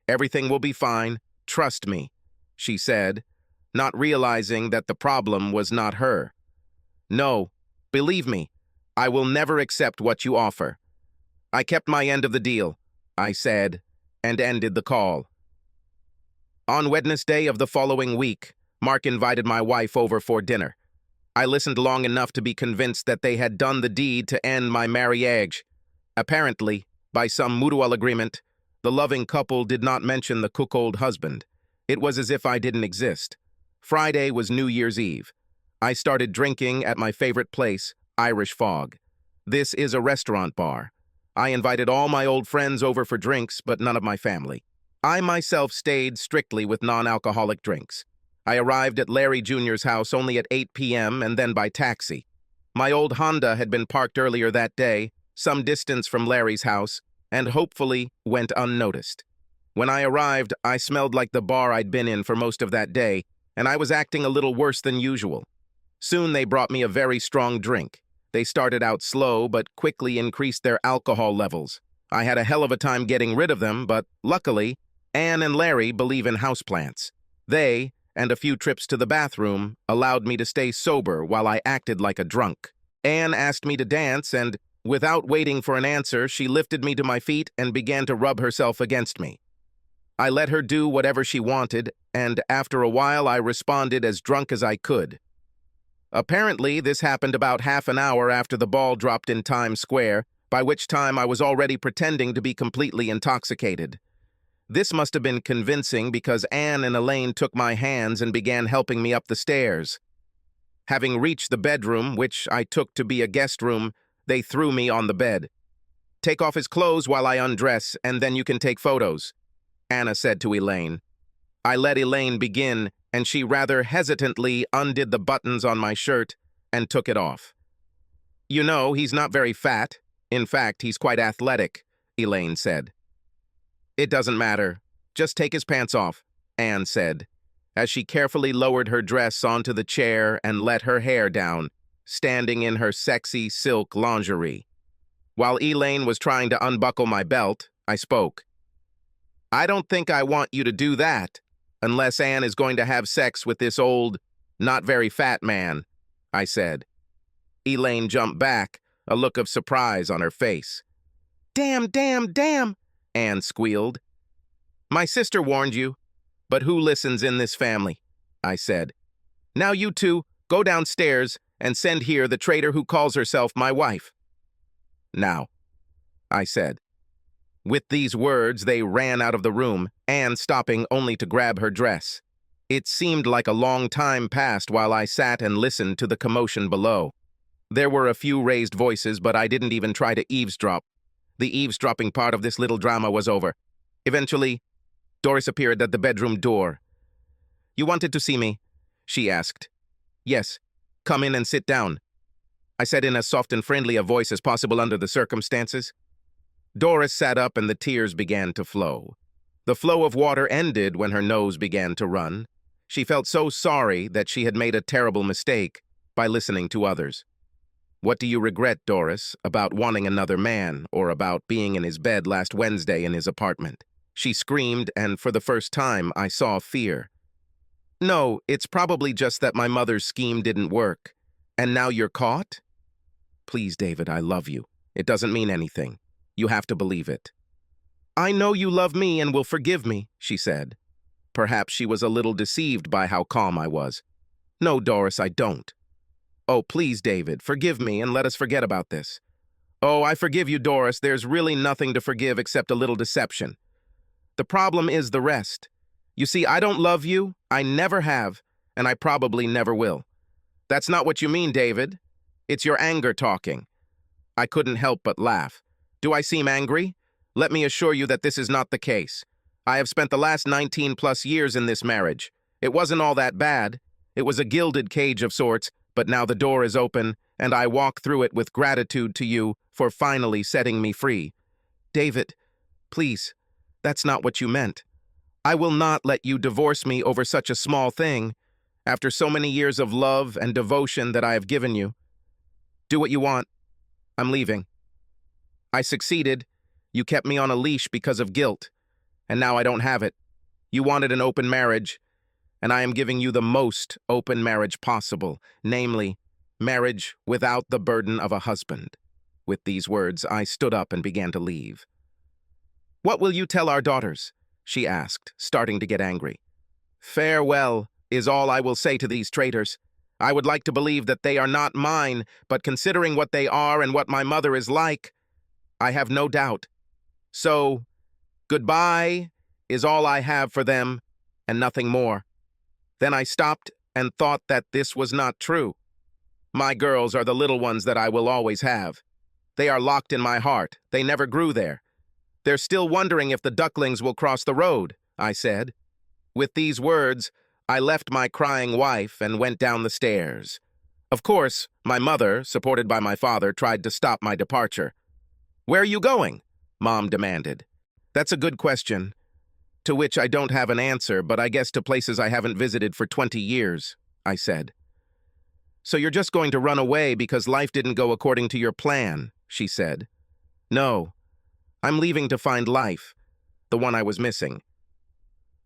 Everything will be fine. Trust me," she said, not realizing that the problem was not her. "No, believe me, I will never accept what you offer." I kept my end of the deal, I said, and ended the call. On Wednesday of the following week, Mark invited my wife over for dinner. I listened long enough to be convinced that they had done the deed to end my marriage. Apparently, by some mutual agreement, the loving couple did not mention the cuckold husband. It was as if I didn't exist. Friday was New Year's Eve. I started drinking at my favorite place, Irish Fog. This is a restaurant bar. I invited all my old friends over for drinks, but none of my family. I myself stayed strictly with non-alcoholic drinks. I arrived at Larry Jr.'s house only at 8 p.m. and then by taxi. My old Honda had been parked earlier that day, some distance from Larry's house, and hopefully went unnoticed. When I arrived, I smelled like the bar I'd been in for most of that day, and I was acting a little worse than usual. Soon they brought me a very strong drink. They started out slow, but quickly increased their alcohol levels. I had a hell of a time getting rid of them, but luckily, Anne and Larry believe in houseplants. They, and a few trips to the bathroom, allowed me to stay sober while I acted like a drunk. Anne asked me to dance, and, without waiting for an answer, she lifted me to my feet and began to rub herself against me. I let her do whatever she wanted, and after a while I responded as drunk as I could. Apparently, this happened about half an hour after the ball dropped in Times Square, by which time I was already pretending to be completely intoxicated. This must have been convincing because Anne and Elaine took my hands and began helping me up the stairs. Having reached the bedroom, which I took to be a guest room, they threw me on the bed. "Take off his clothes while I undress, and then you can take photos," Anna said to Elaine. I let Elaine begin, and she rather hesitantly undid the buttons on my shirt and took it off. "You know, he's not very fat. In fact, he's quite athletic," Elaine said. "It doesn't matter. Just take his pants off," Anne said, as she carefully lowered her dress onto the chair and let her hair down, standing in her sexy silk lingerie. While Elaine was trying to unbuckle my belt, I spoke. "I don't think I want you to do that, unless Anne is going to have sex with this old, not very fat man," I said. Elaine jumped back, a look of surprise on her face. "Damn, damn, damn," Anne squealed. "My sister warned you, but who listens in this family?" I said. "Now you two, go downstairs and send here the traitor who calls herself my wife." "Now," I said. With these words, they ran out of the room, Anne stopping only to grab her dress. It seemed like a long time passed while I sat and listened to the commotion below. There were a few raised voices, but I didn't even try to eavesdrop. The eavesdropping part of this little drama was over. Eventually, Doris appeared at the bedroom door. "You wanted to see me?" she asked. "Yes. Come in and sit down," I said in as soft and friendly a voice as possible under the circumstances. Doris sat up and the tears began to flow. The flow of water ended when her nose began to run. She felt so sorry that she had made a terrible mistake by listening to others. "What do you regret, Doris, about wanting another man or about being in his bed last Wednesday in his apartment?" She screamed, and for the first time I saw fear. "No, it's probably just that my mother's scheme didn't work. And now you're caught?" "Please, David, I love you. It doesn't mean anything. You have to believe it." "I know you love me and will forgive me," she said. Perhaps she was a little deceived by how calm I was. "No, Doris, I don't." "Oh, please, David, forgive me and let us forget about this." "Oh, I forgive you, Doris. There's really nothing to forgive except a little deception. The problem is the rest. You see, I don't love you, I never have, and I probably never will." "That's not what you mean, David. It's your anger talking." I couldn't help but laugh. "Do I seem angry? Let me assure you that this is not the case. I have spent the last 19+ years in this marriage. It wasn't all that bad. It was a gilded cage of sorts, but now the door is open, and I walk through it with gratitude to you for finally setting me free." "David, please, that's not what you meant. I will not let you divorce me over such a small thing, after so many years of love and devotion that I have given you. Do what you want. I'm leaving. I succeeded. You kept me on a leash because of guilt, and now I don't have it. You wanted an open marriage, and I am giving you the most open marriage possible, namely, marriage without the burden of a husband." With these words, I stood up and began to leave. "What will you tell our daughters?" she asked, starting to get angry. "Farewell is all I will say to these traitors. I would like to believe that they are not mine, but considering what they are and what my mother is like, I have no doubt. So, goodbye is all I have for them, and nothing more." Then I stopped and thought that this was not true. My girls are the little ones that I will always have. They are locked in my heart. They never grew there. "They're still wondering if the ducklings will cross the road," I said. With these words, I left my crying wife and went down the stairs. Of course, my mother, supported by my father, tried to stop my departure. "Where are you going?" Mom demanded. "That's a good question, to which I don't have an answer, but I guess to places I haven't visited for 20 years, I said. "So you're just going to run away because life didn't go according to your plan," she said. "No, I'm leaving to find life, the one I was missing."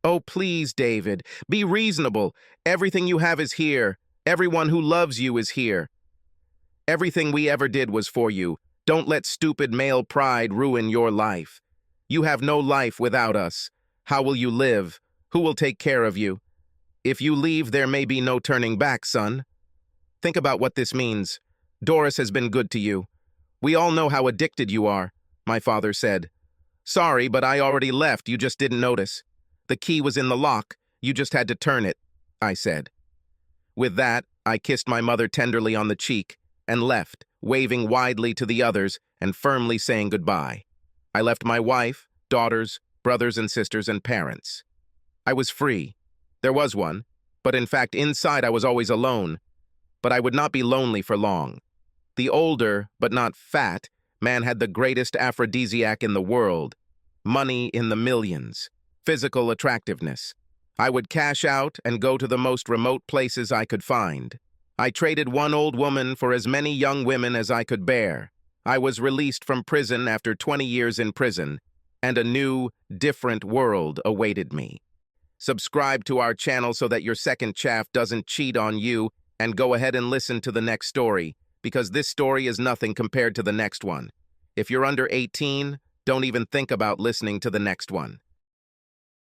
"Oh, please, David, be reasonable. Everything you have is here. Everyone who loves you is here. Everything we ever did was for you. Don't let stupid male pride ruin your life. You have no life without us. How will you live? Who will take care of you? If you leave, there may be no turning back, son. Think about what this means. Doris has been good to you. We all know how addicted you are," my father said. "Sorry, but I already left. You just didn't notice. The key was in the lock. You just had to turn it," I said. With that, I kissed my mother tenderly on the cheek and left, waving widely to the others and firmly saying goodbye. I left my wife, daughters, brothers and sisters, and parents. I was free. There was one, but in fact inside I was always alone. But I would not be lonely for long. The older, but not fat, man had the greatest aphrodisiac in the world. Money in the millions. Physical attractiveness. I would cash out and go to the most remote places I could find. I traded one old woman for as many young women as I could bear. I was released from prison after 20 years in prison, and a new, different world awaited me. Subscribe to our channel so that your second chaff doesn't cheat on you, and go ahead and listen to the next story, because this story is nothing compared to the next one. If you're under 18, don't even think about listening to the next one.